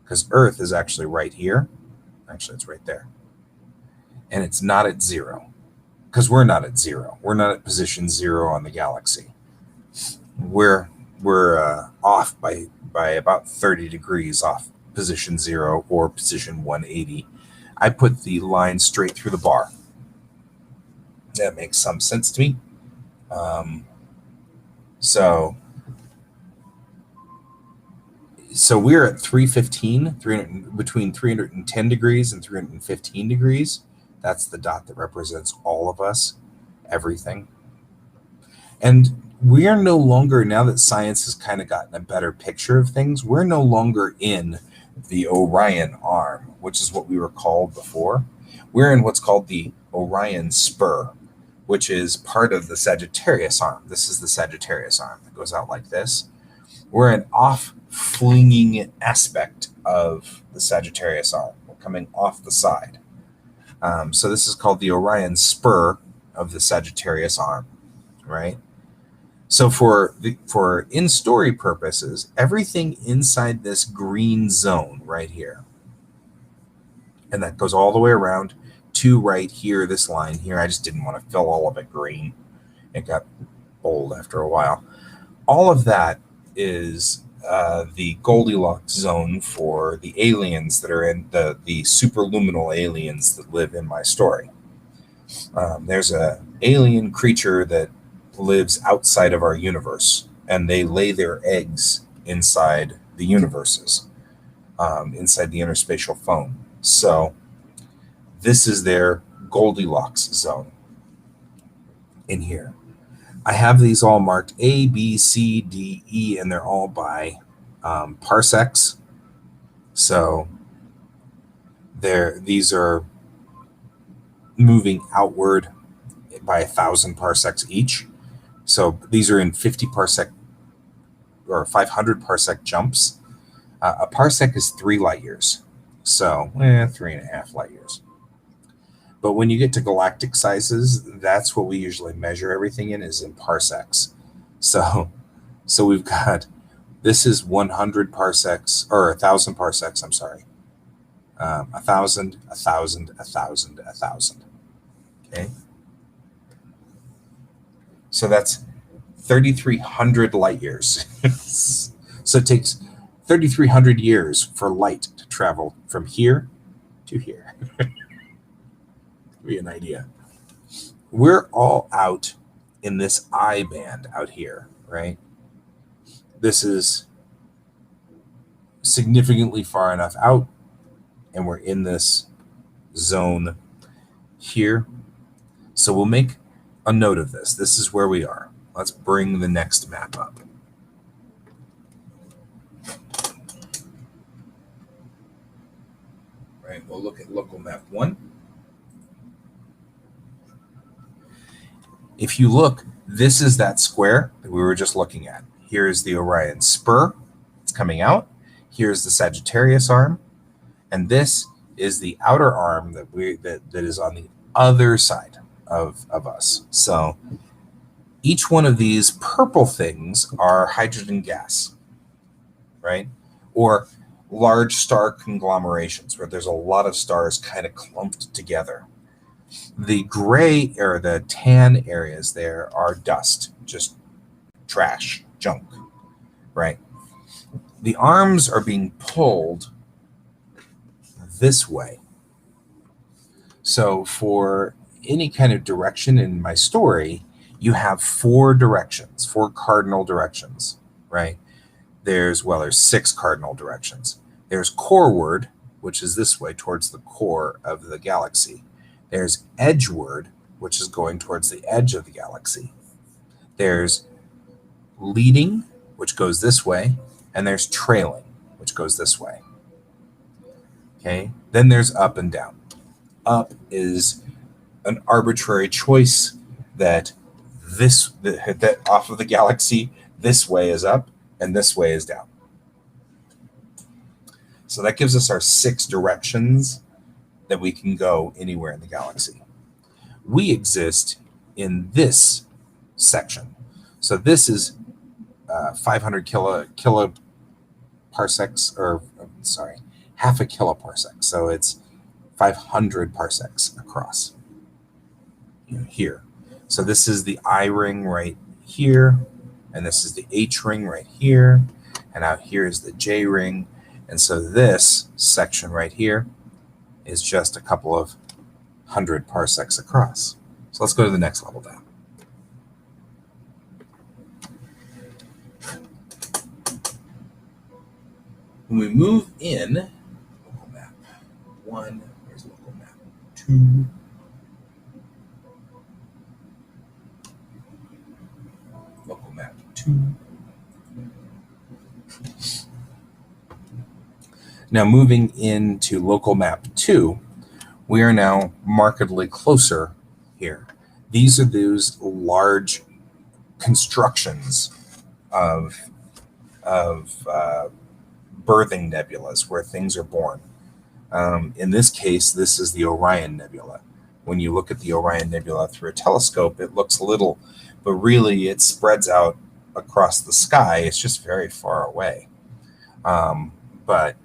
because Earth is actually right here. Actually, it's right there. And it's not at zero, because we're not at zero. We're not at position 0 on the galaxy. We're off by about 30 degrees off position 0 or position 180. I put the line straight through the bar. That makes some sense to me. So we're at 315, between 310 degrees and 315 degrees. That's the dot that represents all of us, everything. And we are no longer, now that science has kind of gotten a better picture of things, we're no longer in the Orion arm, which is what we were called before. We're in what's called the Orion spur, which is part of the Sagittarius arm. This is the Sagittarius arm that goes out like this. We're an off-flinging aspect of the Sagittarius arm. We're coming off the side. So this is called the Orion spur of the Sagittarius arm, right? So for in-story purposes, everything inside this green zone right here, and that goes all the way around to right here, this line here. I just didn't want to fill all of it green. It got old after a while. All of that is the Goldilocks zone for the aliens that are in the superluminal aliens that live in my story. There's a alien creature that lives outside of our universe, and they lay their eggs inside the universes, inside the interspatial foam. So this is their Goldilocks zone in here. I have these all marked A, B, C, D, E, and they're all by parsecs. So these are moving outward by 1,000 parsecs each. So these are in 50 parsec or 500 parsec jumps. A parsec is 3 light years. So 3.5 light years. But when you get to galactic sizes, that's what we usually measure everything in, is in parsecs. So we've got, this is 100 parsecs, or 1,000 parsecs, I'm sorry. 1,000, 1,000, 1,000, 1,000. Okay. So that's 3,300 light years. So it takes 3,300 years for light to travel from here to here. Give you an idea. We're all out in this I band out here, right? This is significantly far enough out, and we're in this zone here. So we'll make a note of this. This is where we are. Let's bring the next map up. Right, we'll look at local map 1. If you look, this is that square that we were just looking at. Here's the Orion spur. It's coming out. Here's the Sagittarius arm. And this is the outer arm that is on the other side of us. So each one of these purple things are hydrogen gas, right? Or large star conglomerations where there's a lot of stars kind of clumped together. The gray or the tan areas there are dust, just trash, junk, right? The arms are being pulled this way. So for any kind of direction in my story, you have 4 directions, 4 cardinal directions, right? There's 6 cardinal directions. There's coreward, which is this way towards the core of the galaxy. There's edgeward, which is going towards the edge of the galaxy. There's leading, which goes this way, and there's trailing, which goes this way. Okay, then there's up and down. Up is an arbitrary choice that off of the galaxy, this way is up and this way is down. So that gives us our 6 directions that we can go anywhere in the galaxy. We exist in this section. So this is 500 kiloparsecs, or sorry, half a kiloparsec. So it's 500 parsecs across here. So this is the I ring right here, and this is the H ring right here, and out here is the J ring. And so this section right here is just a couple of 100 parsecs across. So let's go to the next level down. When we move in, local map 1, here's local map 2. Local map 2. Now moving into local map 2, we are now markedly closer here. These are those large constructions of birthing nebulas where things are born. In this case, this is the Orion Nebula. When you look at the Orion Nebula through a telescope, it looks little, but really it spreads out across the sky. It's just very far away. But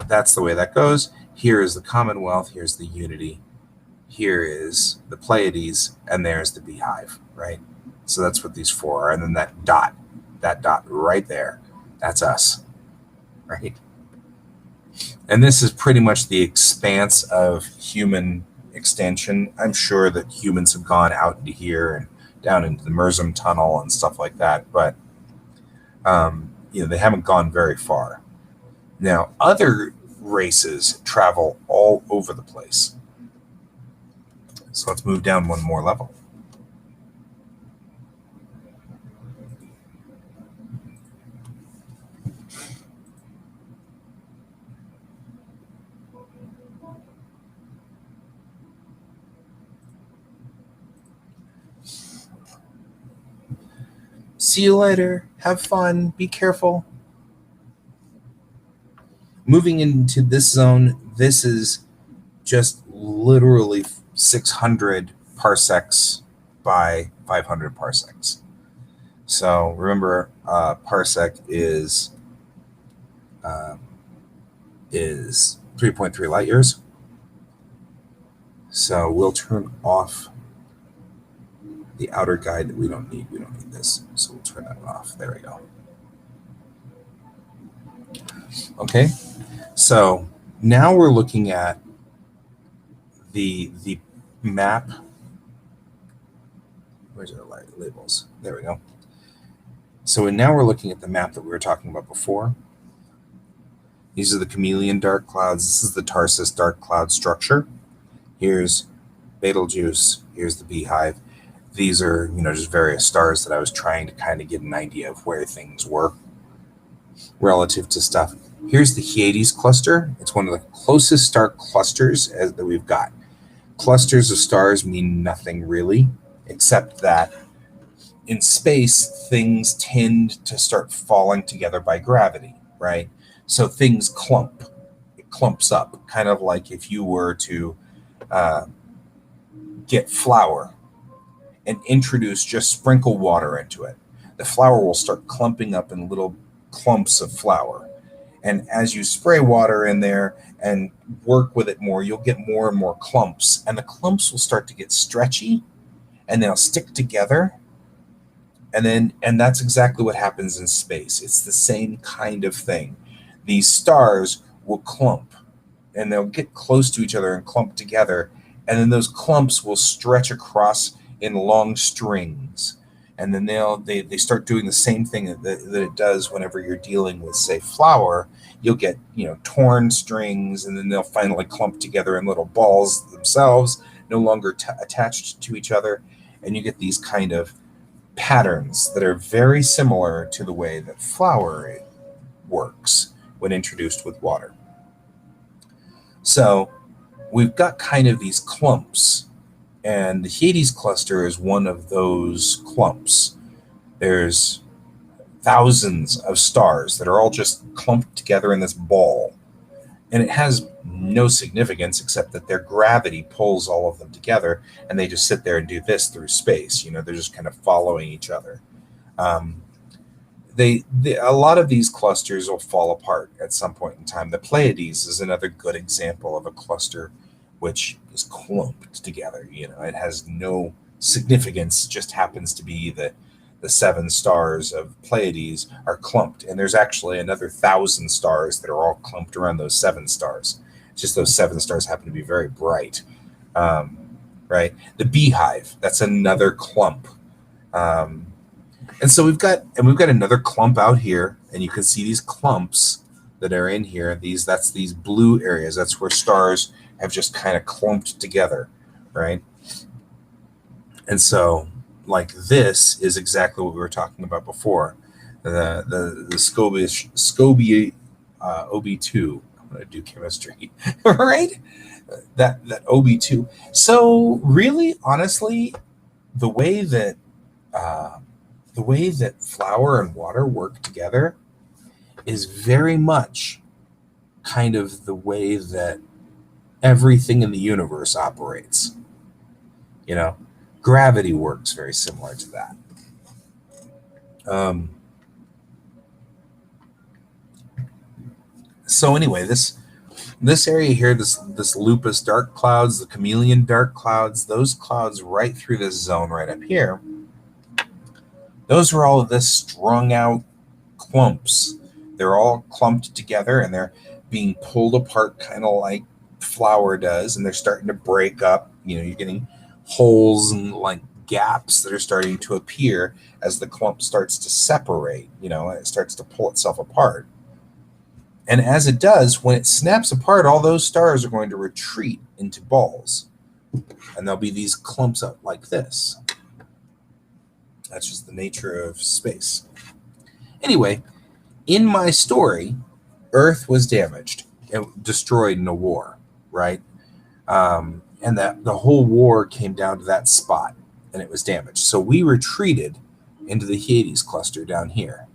that's the way that goes. Here is the Commonwealth. Here's the Unity. Here is the Pleiades, and there's the Beehive, right? So that's what these 4 are. And then that dot right there, that's us, right? And this is pretty much the expanse of human extension. I'm sure that humans have gone out into here and down into the Mersum Tunnel and stuff like that. But they haven't gone very far. Now, other races travel all over the place. So let's move down one more level. See you later. Have fun. Be careful. Moving into this zone, this is just literally 600 parsecs by 500 parsecs. So remember, parsec is 3.3 light years. So we'll turn off the outer guide that we don't need. We don't need this. So we'll turn that off. There we go. Okay. So now we're looking at the map. Where's our labels? There we go. So now we're looking at the map that we were talking about before. These are the chameleon dark clouds. This is the Tarsus dark cloud structure. Here's Betelgeuse. Here's the Beehive. These are, just various stars that I was trying to kind of get an idea of where things were relative to stuff. Here's the Hyades cluster. It's one of the closest star clusters that we've got. Clusters of stars mean nothing really, except that in space, things tend to start falling together by gravity, right? So things clump. It clumps up, kind of like if you were to get flour and just sprinkle water into it. The flour will start clumping up in little clumps of flour. And as you spray water in there and work with it more, you'll get more and more clumps. And the clumps will start to get stretchy and they'll stick together. And that's exactly what happens in space. It's the same kind of thing. These stars will clump and they'll get close to each other and clump together. And then those clumps will stretch across in long strings. And then they start doing the same thing that it does whenever you're dealing with, say, flour. You'll get, torn strings, and then they'll finally clump together in little balls themselves, no longer attached to each other. And you get these kind of patterns that are very similar to the way that flour works when introduced with water. So we've got kind of these clumps. And the Hyades cluster is one of those clumps. There's thousands of stars that are all just clumped together in this ball. And it has no significance except that their gravity pulls all of them together, and they just sit there and do this through space. They're just kind of following each other. A lot of these clusters will fall apart at some point in time. The Pleiades is another good example of a cluster which is clumped together. It has no significance, just happens to be that the 7 stars of Pleiades are clumped, and there's actually another 1,000 stars that are all clumped around those 7 stars. It's just those 7 stars happen to be very bright, right? The Beehive, that's another clump, and so we've got another clump out here, and you can see these clumps that are in here. That's these blue areas. That's where stars have just kind of clumped together, right? And so, like, this is exactly what we were talking about before. The Scobie OB2. I'm going to do chemistry, right? That OB2. So, really, honestly, the way that flour and water work together is very much kind of the way that everything in the universe operates. Gravity works very similar to that. So anyway, this area here, this Lupus dark clouds, the chameleon dark clouds, those clouds right through this zone right up here, those are all of this strung out clumps. They're all clumped together and they're being pulled apart kind of like flour does, and they're starting to break up. You're getting holes and like gaps that are starting to appear as the clump starts to separate, and it starts to pull itself apart. And as it does, when it snaps apart, all those stars are going to retreat into balls. And there'll be these clumps up like this. That's just the nature of space. Anyway, in my story, Earth was damaged and destroyed in a war, right? And that the whole war came down to that spot, and it was damaged. So we retreated into the Hyades cluster down here.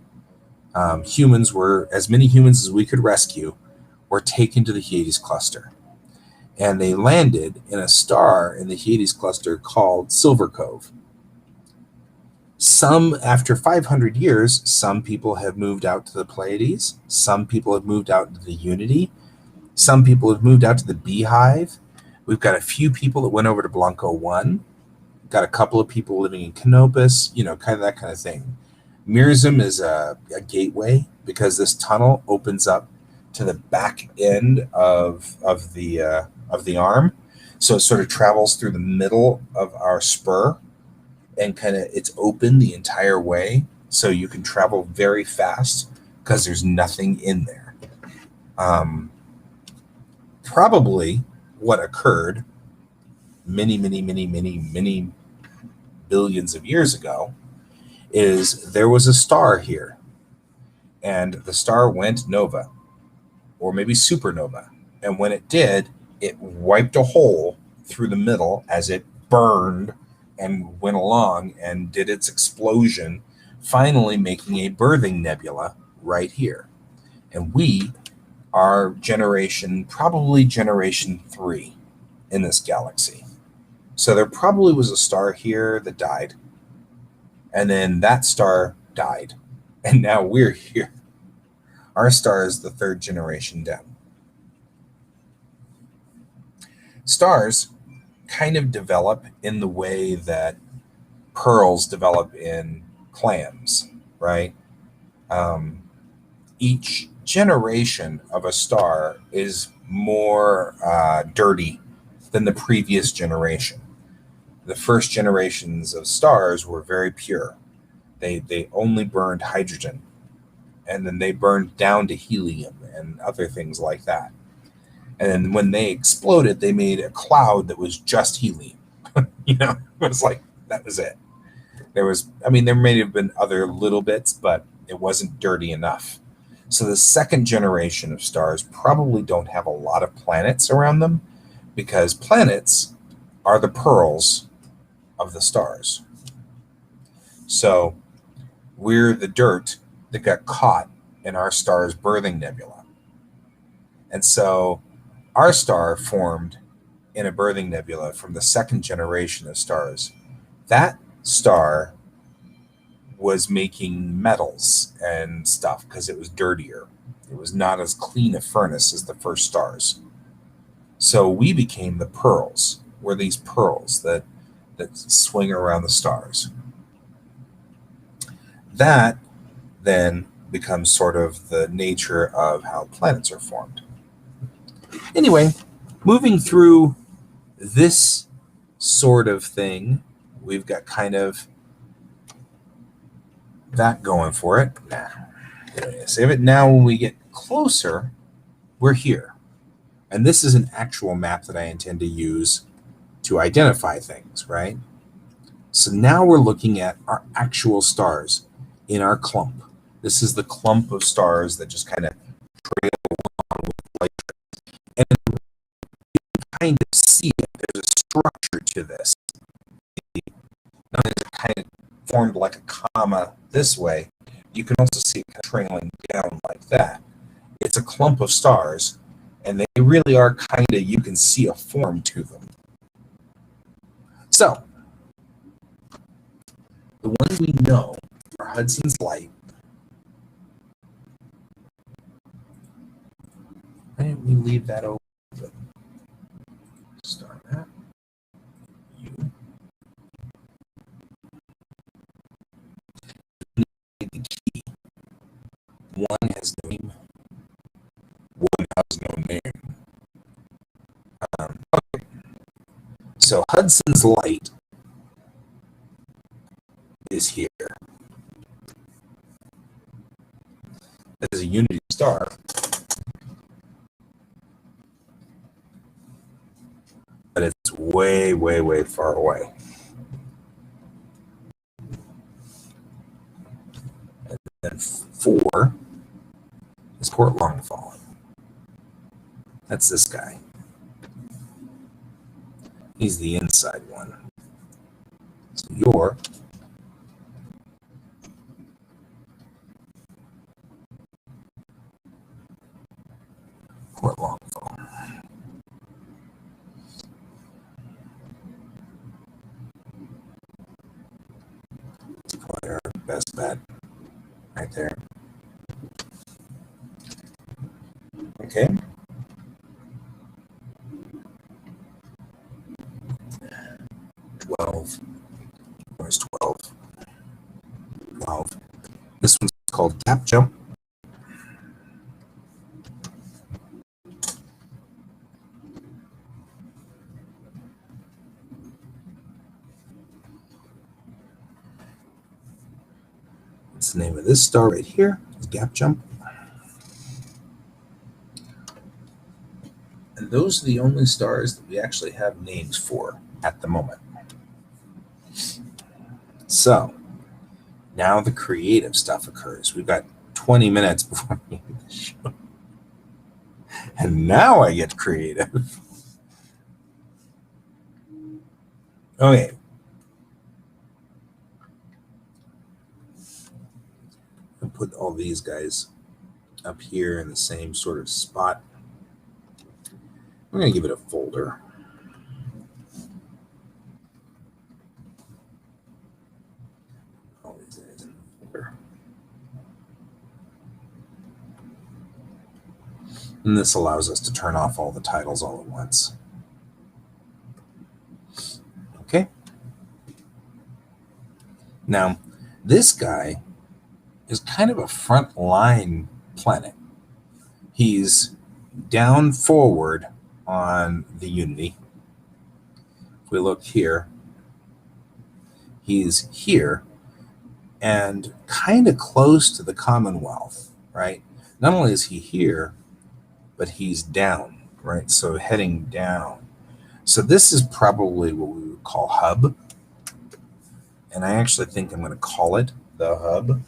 Humans were, as many humans as we could rescue, were taken to the Hyades cluster. And they landed in a star in the Hyades cluster called Silver Cove. After 500 years, some people have moved out to the Pleiades. Some people have moved out to the Unity. Some people have moved out to the Beehive. We've got a few people that went over to Blanco 1. Got a couple of people living in Canopus, kind of that kind of thing. Mirzum is a gateway because this tunnel opens up to the back end of the arm. So it sort of travels through the middle of our spur, and it's open the entire way, so you can travel very fast because there's nothing in there. Probably what occurred many billions of years ago is there was a star here, and the star went nova, or maybe supernova. And when it did, it wiped a hole through the middle as it burned and went along and did its explosion, finally making a birthing nebula right here. And we are probably generation 3 in this galaxy. So there probably was a star here that died, and then that star died, and now we're here. Our star is the 3rd generation down. Stars kind of develop in the way that pearls develop in clams, right? Each generation of a star is more dirty than the previous generation. The first generations of stars were very pure. They only burned hydrogen, and then they burned down to helium and other things like that. And then when they exploded, they made a cloud that was just helium. It was like, that was it. There may have been other little bits, but it wasn't dirty enough. So the second generation of stars probably don't have a lot of planets around them, because planets are the pearls of the stars. So we're the dirt that got caught in our star's birthing nebula. And so our star formed in a birthing nebula from the second generation of stars. That star was making metals and stuff because it was dirtier. It was not as clean a furnace as the first stars. So we became the pearls. We're these pearls that swing around the stars. That then becomes sort of the nature of how planets are formed. Anyway, moving through this sort of thing, we've got kind of that going for it. Save it. Now when we get closer, we're here. And this is an actual map that I intend to use to identify things, right? So now we're looking at our actual stars in our clump. This is the clump of stars that just kind of trail along with light. And you kind of see it. There's a structure to this. Not only is it kind of formed like a comma this way, you can also see it kind of trailing down like that. It's a clump of stars, and they really are kind of, you can see a form to them. So, the ones we know are Hudson's Light. Why didn't we leave that open? Start that. You need the key. One has no name. One has no name. Okay. So Hudson's Light is here. That is a unity star. But it's way, way, way far away. And then 4 is Port Longfall. That's this guy. He's the inside one. So you're Port Longfall. That's probably our best bet right there. Okay. Where's 12? 12. This one's called Gap Jump. What's the name of this star right here? Is Gap Jump. And those are the only stars that we actually have names for at the moment. So now the creative stuff occurs. We've got 20 minutes before we end the show. And now I get creative. Okay. I'll put all these guys up here in the same sort of spot. I'm going to give it a folder. All these guys in the folder. And this allows us to turn off all the titles all at once. Okay. Now, this guy is kind of a front line planet. He's down forward on the Unity. If we look here, he's here and kind of close to the Commonwealth, right? Not only is he here, but he's down, right? So heading down. So this is probably what we would call hub. And I actually think I'm going to call it the hub.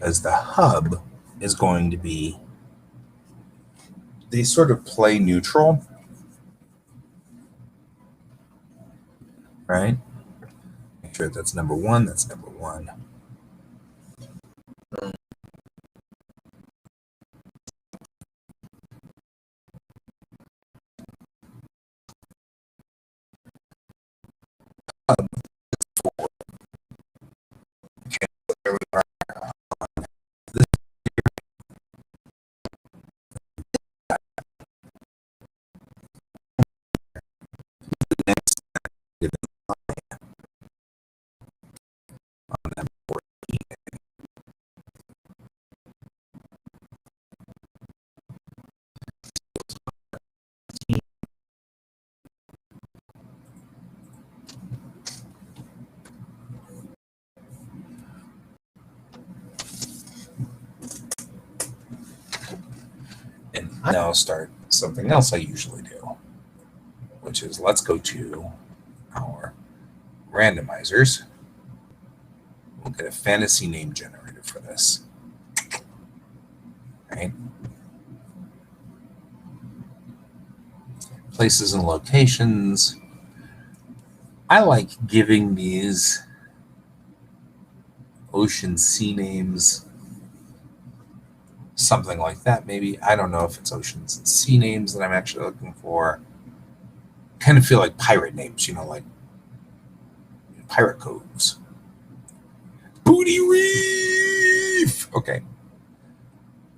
As the hub is going to be, they sort of play neutral, right? Make sure that's number 1. That's number 1. Hub is 4. Okay, so there we are. This the next on that 14. And I now start something else I usually do, which is let's go to our randomizers. We'll get a fantasy name generator for this. Right? Places and locations. I like giving these ocean sea names, something like that maybe. I don't know if it's oceans and sea names that I'm actually looking for. Kind of feel like pirate names, you know, like pirate coves. Booty Reef! Okay.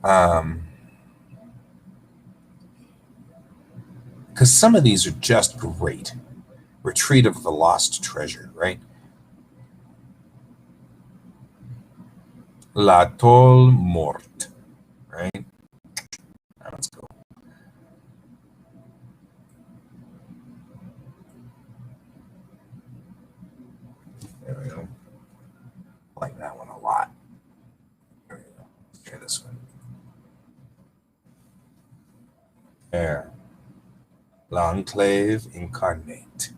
Because some of these are just great. Retreat of the Lost Treasure, right? La Tolle Morte, right? All right, let's go. There we go. I like that one a lot. There we go. Let's try this one. There. L'Enclave Incarnate.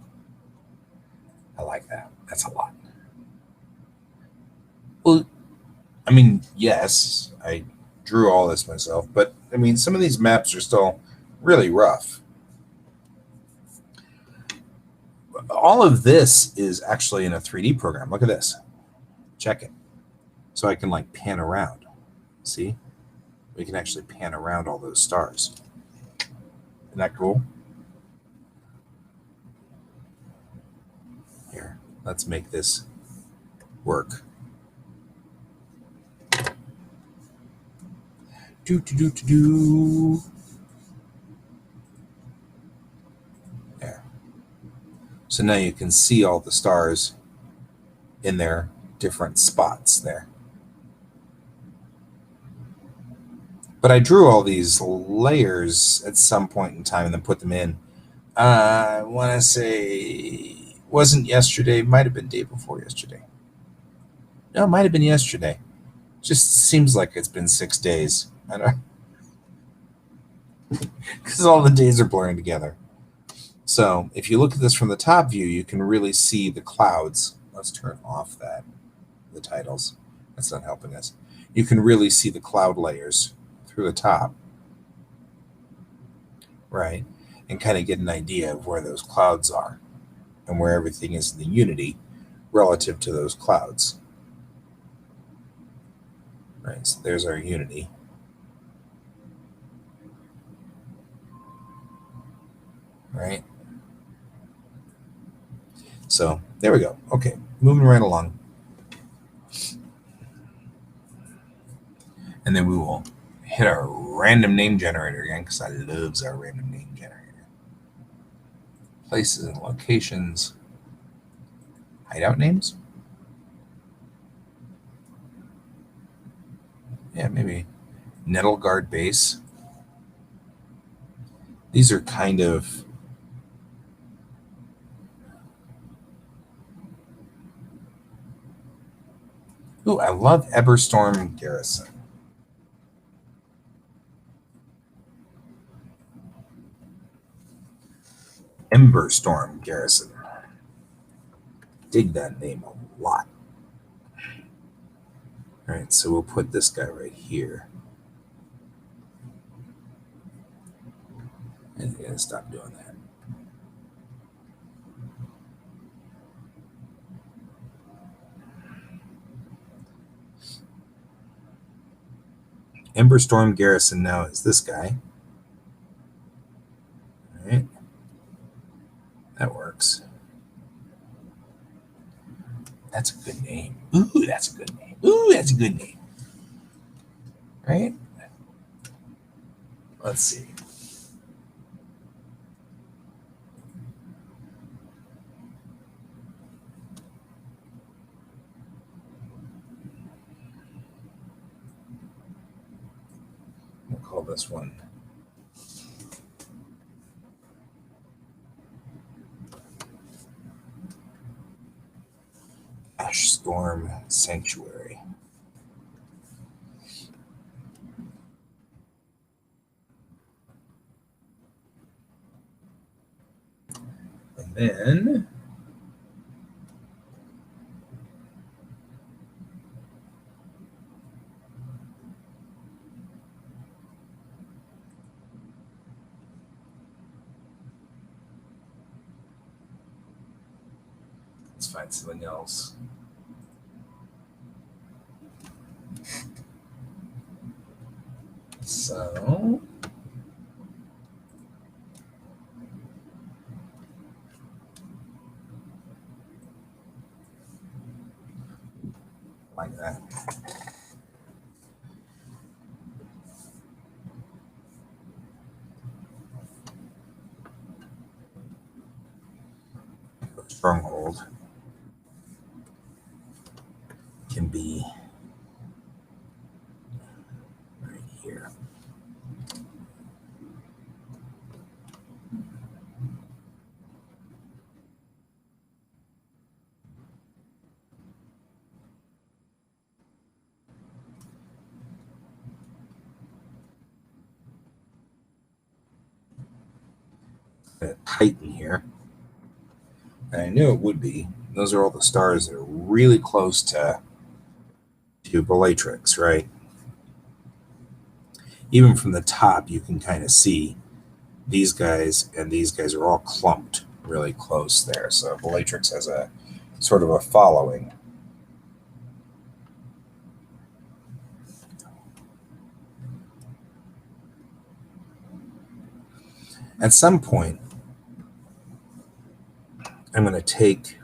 I like that. That's a lot. Well, I mean, yes, I drew all this myself, but I mean, some of these maps are still really rough. All of this is actually in a 3D program. Look at this. Check it. So I can like pan around. See? We can actually pan around all those stars. Isn't that cool? Here, let's make this work. There. So now you can see all the stars in their different spots there. But I drew all these layers at some point in time and then put them in. I want to say wasn't yesterday, might have been day before yesterday. No, it might have been yesterday. Just seems like it's been 6 days. I don't, because all the days are blurring together. So if you look at this from the top view, you can really see the clouds. Let's turn off the titles. That's not helping us. You can really see the cloud layers through the top, right? And kind of get an idea of where those clouds are and where everything is in the unity relative to those clouds. Right, so there's our unity. Right? So there we go. Okay, moving right along. And then we will hit our random name generator again because I loves our random name generator. Places and locations. Hideout names? Yeah, maybe. Nettleguard base. These are kind of ooh, I love Eberstorm Garrison. Emberstorm Garrison. Dig that name a lot. All right, so we'll put this guy right here. And I'm gonna stop doing that. Emberstorm Garrison now is this guy. All right. That works. That's a good name. Ooh, that's a good name. Ooh, that's a good name. Right? Let's see. We'll call this one Ash Storm Sanctuary. And then let's find something else. So like that. Stronghold can be right here. Titan here. And I knew it would be. Those are all the stars that are really close to Bellatrix, right? Even from the top, you can kind of see these guys and these guys are all clumped really close there. So Bellatrix has a sort of a following. At some point, I'm going to take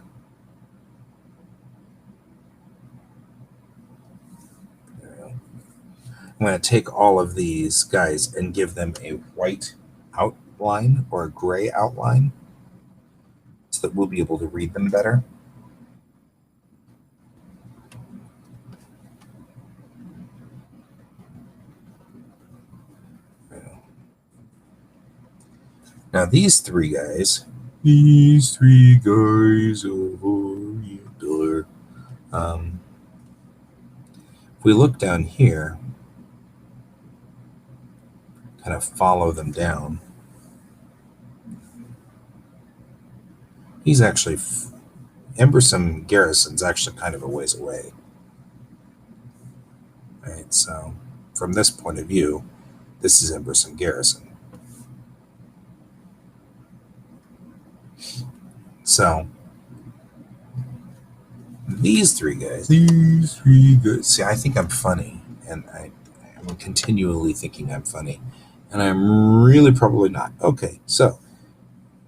all of these guys and give them a white outline or a gray outline so that we'll be able to read them better. Now these three guys over here, if we look down here, kind of follow them down, he's actually, Embersome Garrison's actually kind of a ways away. Right, so from this point of view, this is Embersome Garrison. So these three guys, see, I think I'm funny, and I'm continually thinking I'm funny, and I'm really probably not. Okay, so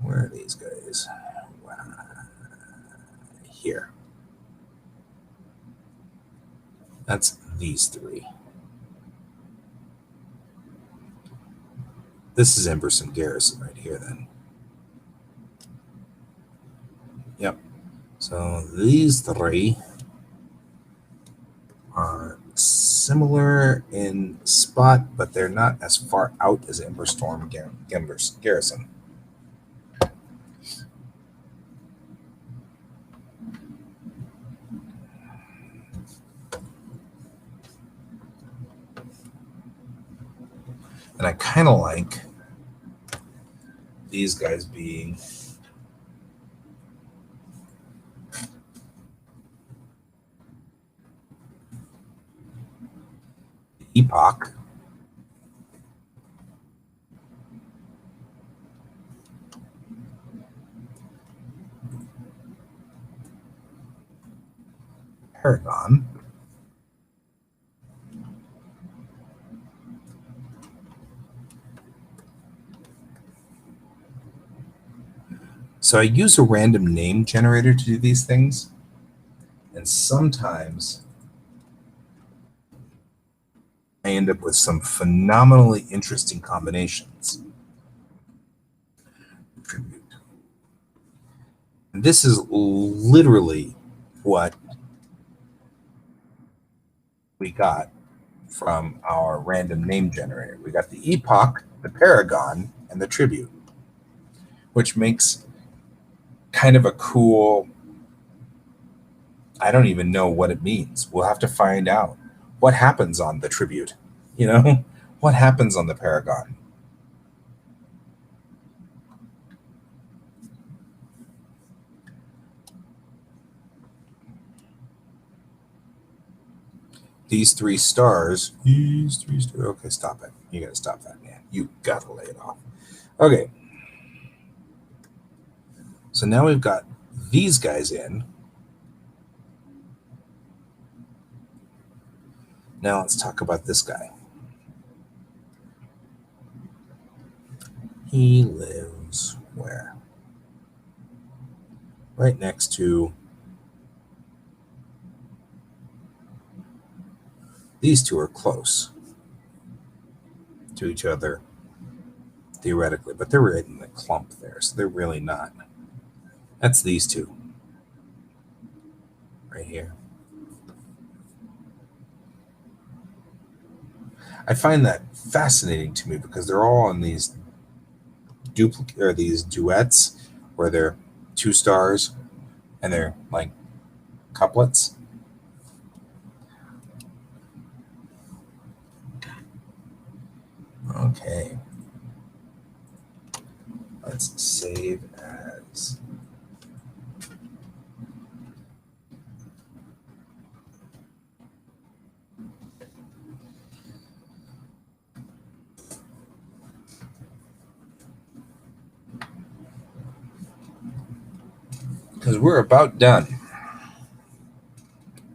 where are these guys? Here. That's these three. This is Embersome Garrison right here, then. Yep. So these three are similar in spot, but they're not as far out as Emberstorm Garrison. And I kind of like these guys being Epoch, Paragon, so I use a random name generator to do these things, and sometimes I end up with some phenomenally interesting combinations. Tribute. And this is literally what we got from our random name generator. We got the Epoch, the Paragon, and the Tribute, which makes kind of a cool, I don't even know what it means. We'll have to find out what happens on the Tribute, what happens on the Paragon. These three stars, okay, stop it. You gotta stop that, man. You gotta lay it off. Okay. So now we've got these guys in. Now let's talk about this guy. He lives where? Right next to these two are close to each other, theoretically, but they're right in the clump there, so they're really not. That's these two right here. I find that fascinating to me because they're all on these these duets where they're two stars and they're like couplets. Okay. Let's save because we're about done.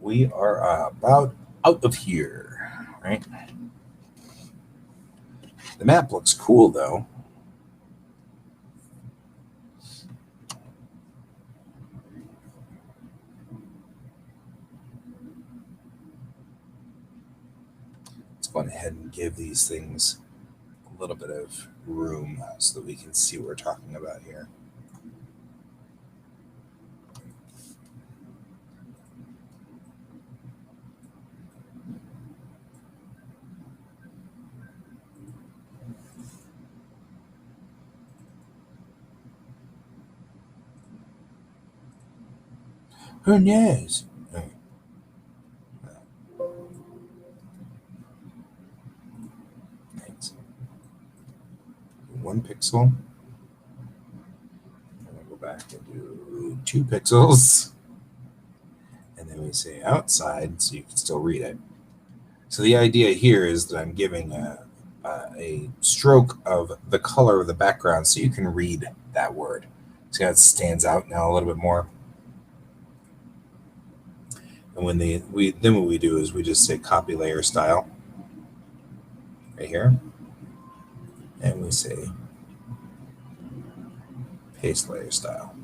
We are about out of here, right? The map looks cool, though. Let's go ahead and give these things a little bit of room so that we can see what we're talking about here. Who knows? Thanks. 1 pixel. I'm going to go back and do 2 pixels. And then we say outside so you can still read it. So the idea here is that I'm giving a stroke of the color of the background so you can read that word. See how it stands out now a little bit more? And when then what we do is we just say copy layer style right here. And we say paste layer style.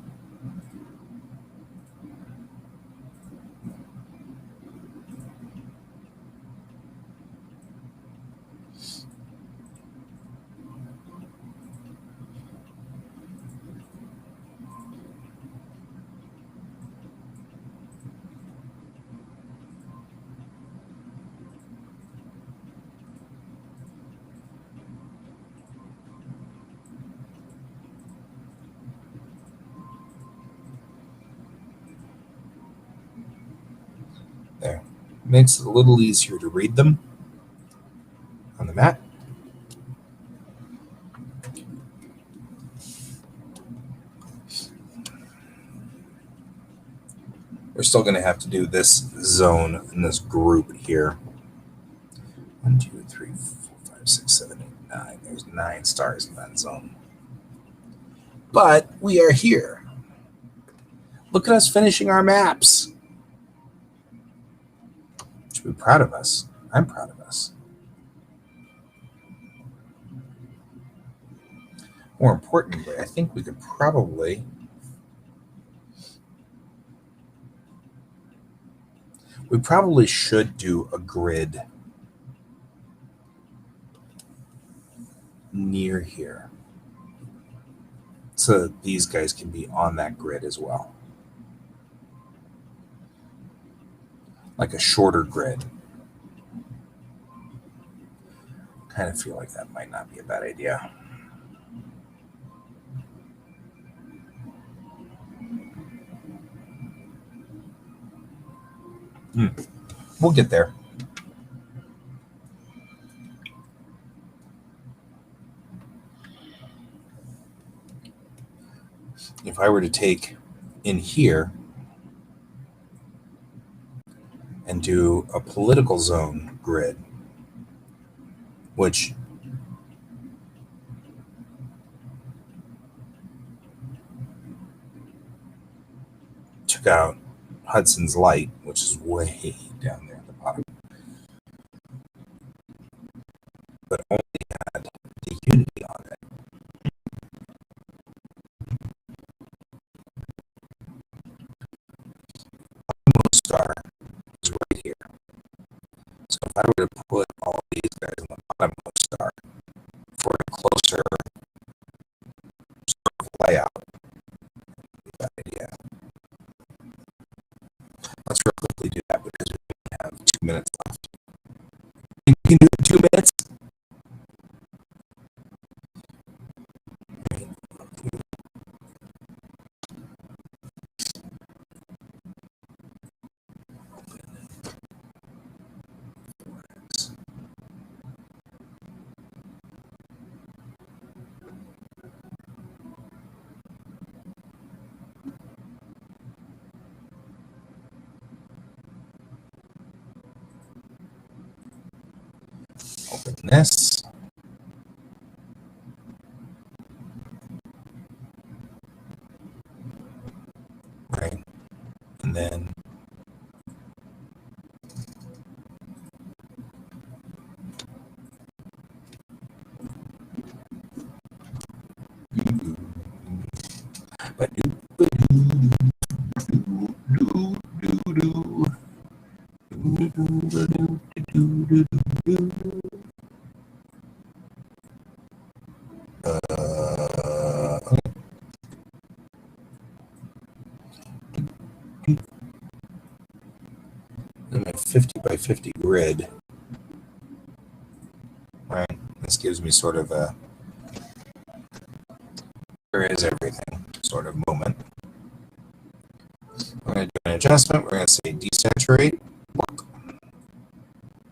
There. Makes it a little easier to read them on the map. We're still going to have to do this zone in this group here. 1, 2, 3, 4, 5, 6, 7, 8, 9. There's 9 stars in that zone. But we are here. Look at us finishing our maps. You should be proud of us. I'm proud of us. More importantly, I think we could probably should do a grid near here so that these guys can be on that grid as well. Like a shorter grid. Kind of feel like that might not be a bad idea. We'll get there. If I were to take in here and do a political zone grid, which took out Hudson's Light, which is way down there at the bottom, but only had the Unity on it. Almost star is right here. So if I were to put all these guys on the bottommost star for a closer sort of layout, that idea. Let's real quickly do that because we have 2 minutes left. You can do it in 2 minutes. Open this. Right. I'm a 50 by 50 grid. Right. This gives me sort of a where is everything sort of moment. We're going to do an adjustment. We're going to say desaturate.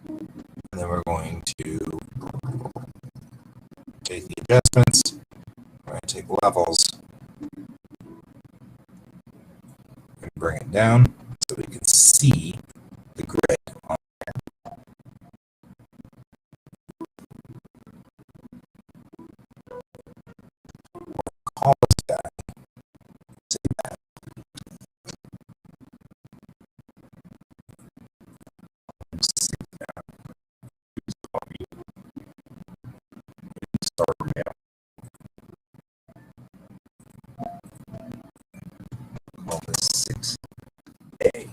And then we're going to take the adjustments. We're going to take levels and bring it down so we can see the grid on there. Call this guy. Say that. Call this 6A.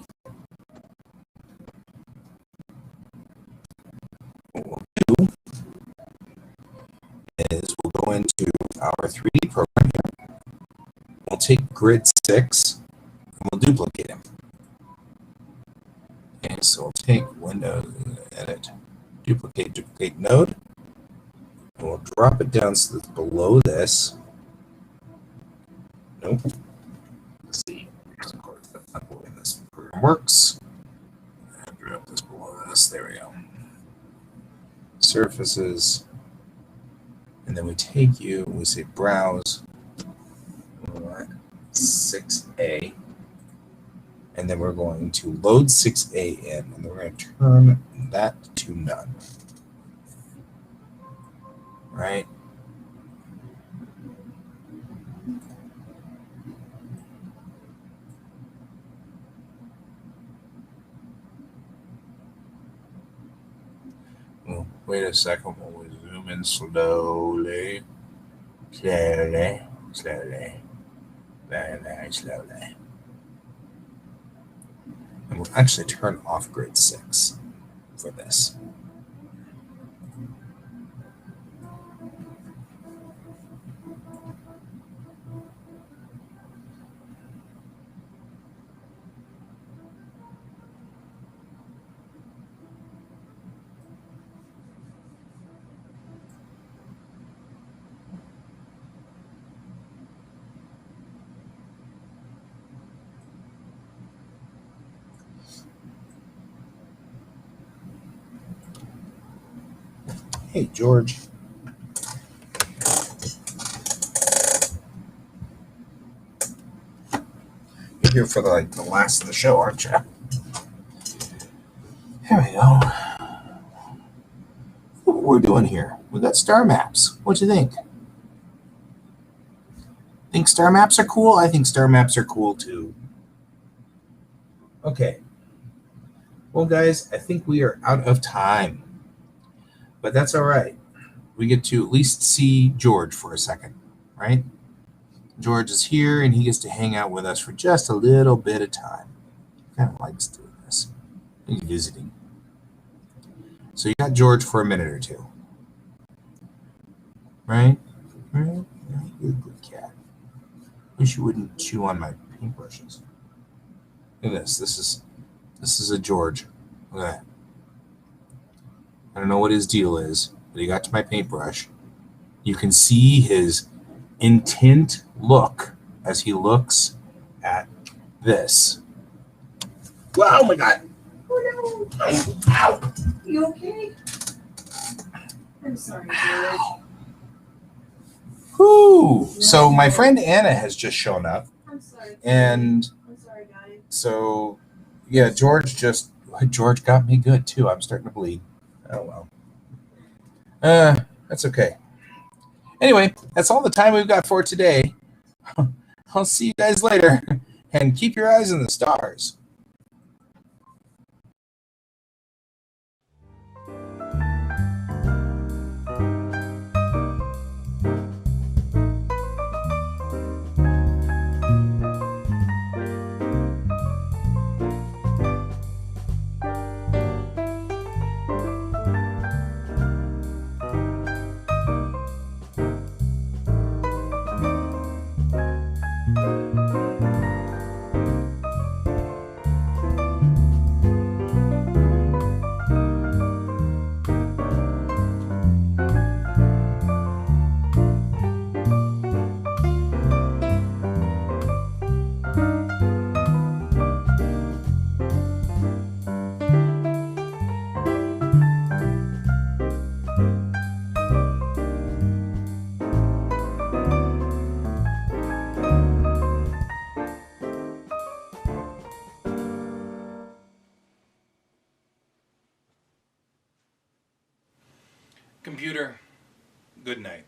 What we'll do is we'll go into our 3D program here. We'll take grid 6 and we'll duplicate him. Okay, so we'll take Windows, edit, duplicate node, and we'll drop it down so that's below this. Nope. Let's see. Of course, that's not the way this program works. Drop this below this. There we go. Surfaces. And then we take you, we say browse, 6A, and then we're going to load 6A in, and then we're going to turn that to none. Right? Well, wait a second, we'll zoom in slowly. Slowly. Very, very slowly. And we'll actually turn off grid 6 for this. Hey, George. You're here for the last of the show, aren't you? There we go. Look what we're doing here. We got star maps. What do you think? Think star maps are cool? I think star maps are cool too. Okay. Well, guys, I think we are out of time. But that's all right. We get to at least see George for a second, right? George is here, and he gets to hang out with us for just a little bit of time. He kind of likes doing this. He's visiting. So you got George for a minute or two. Right? Right? You're a good cat. Wish you wouldn't chew on my paintbrushes. Look at this. This is a George. Look at that. I don't know what his deal is, but he got to my paintbrush. You can see his intent look as he looks at this. Wow, oh my God. Oh no. Ow. You okay? I'm sorry, George. Whew. So my friend Anna has just shown up. I'm sorry. And I'm sorry, guys. so, yeah, George got me good too. I'm starting to bleed. Oh, well. That's okay. Anyway, that's all the time we've got for today. I'll see you guys later. And keep your eyes on the stars. Computer, good night.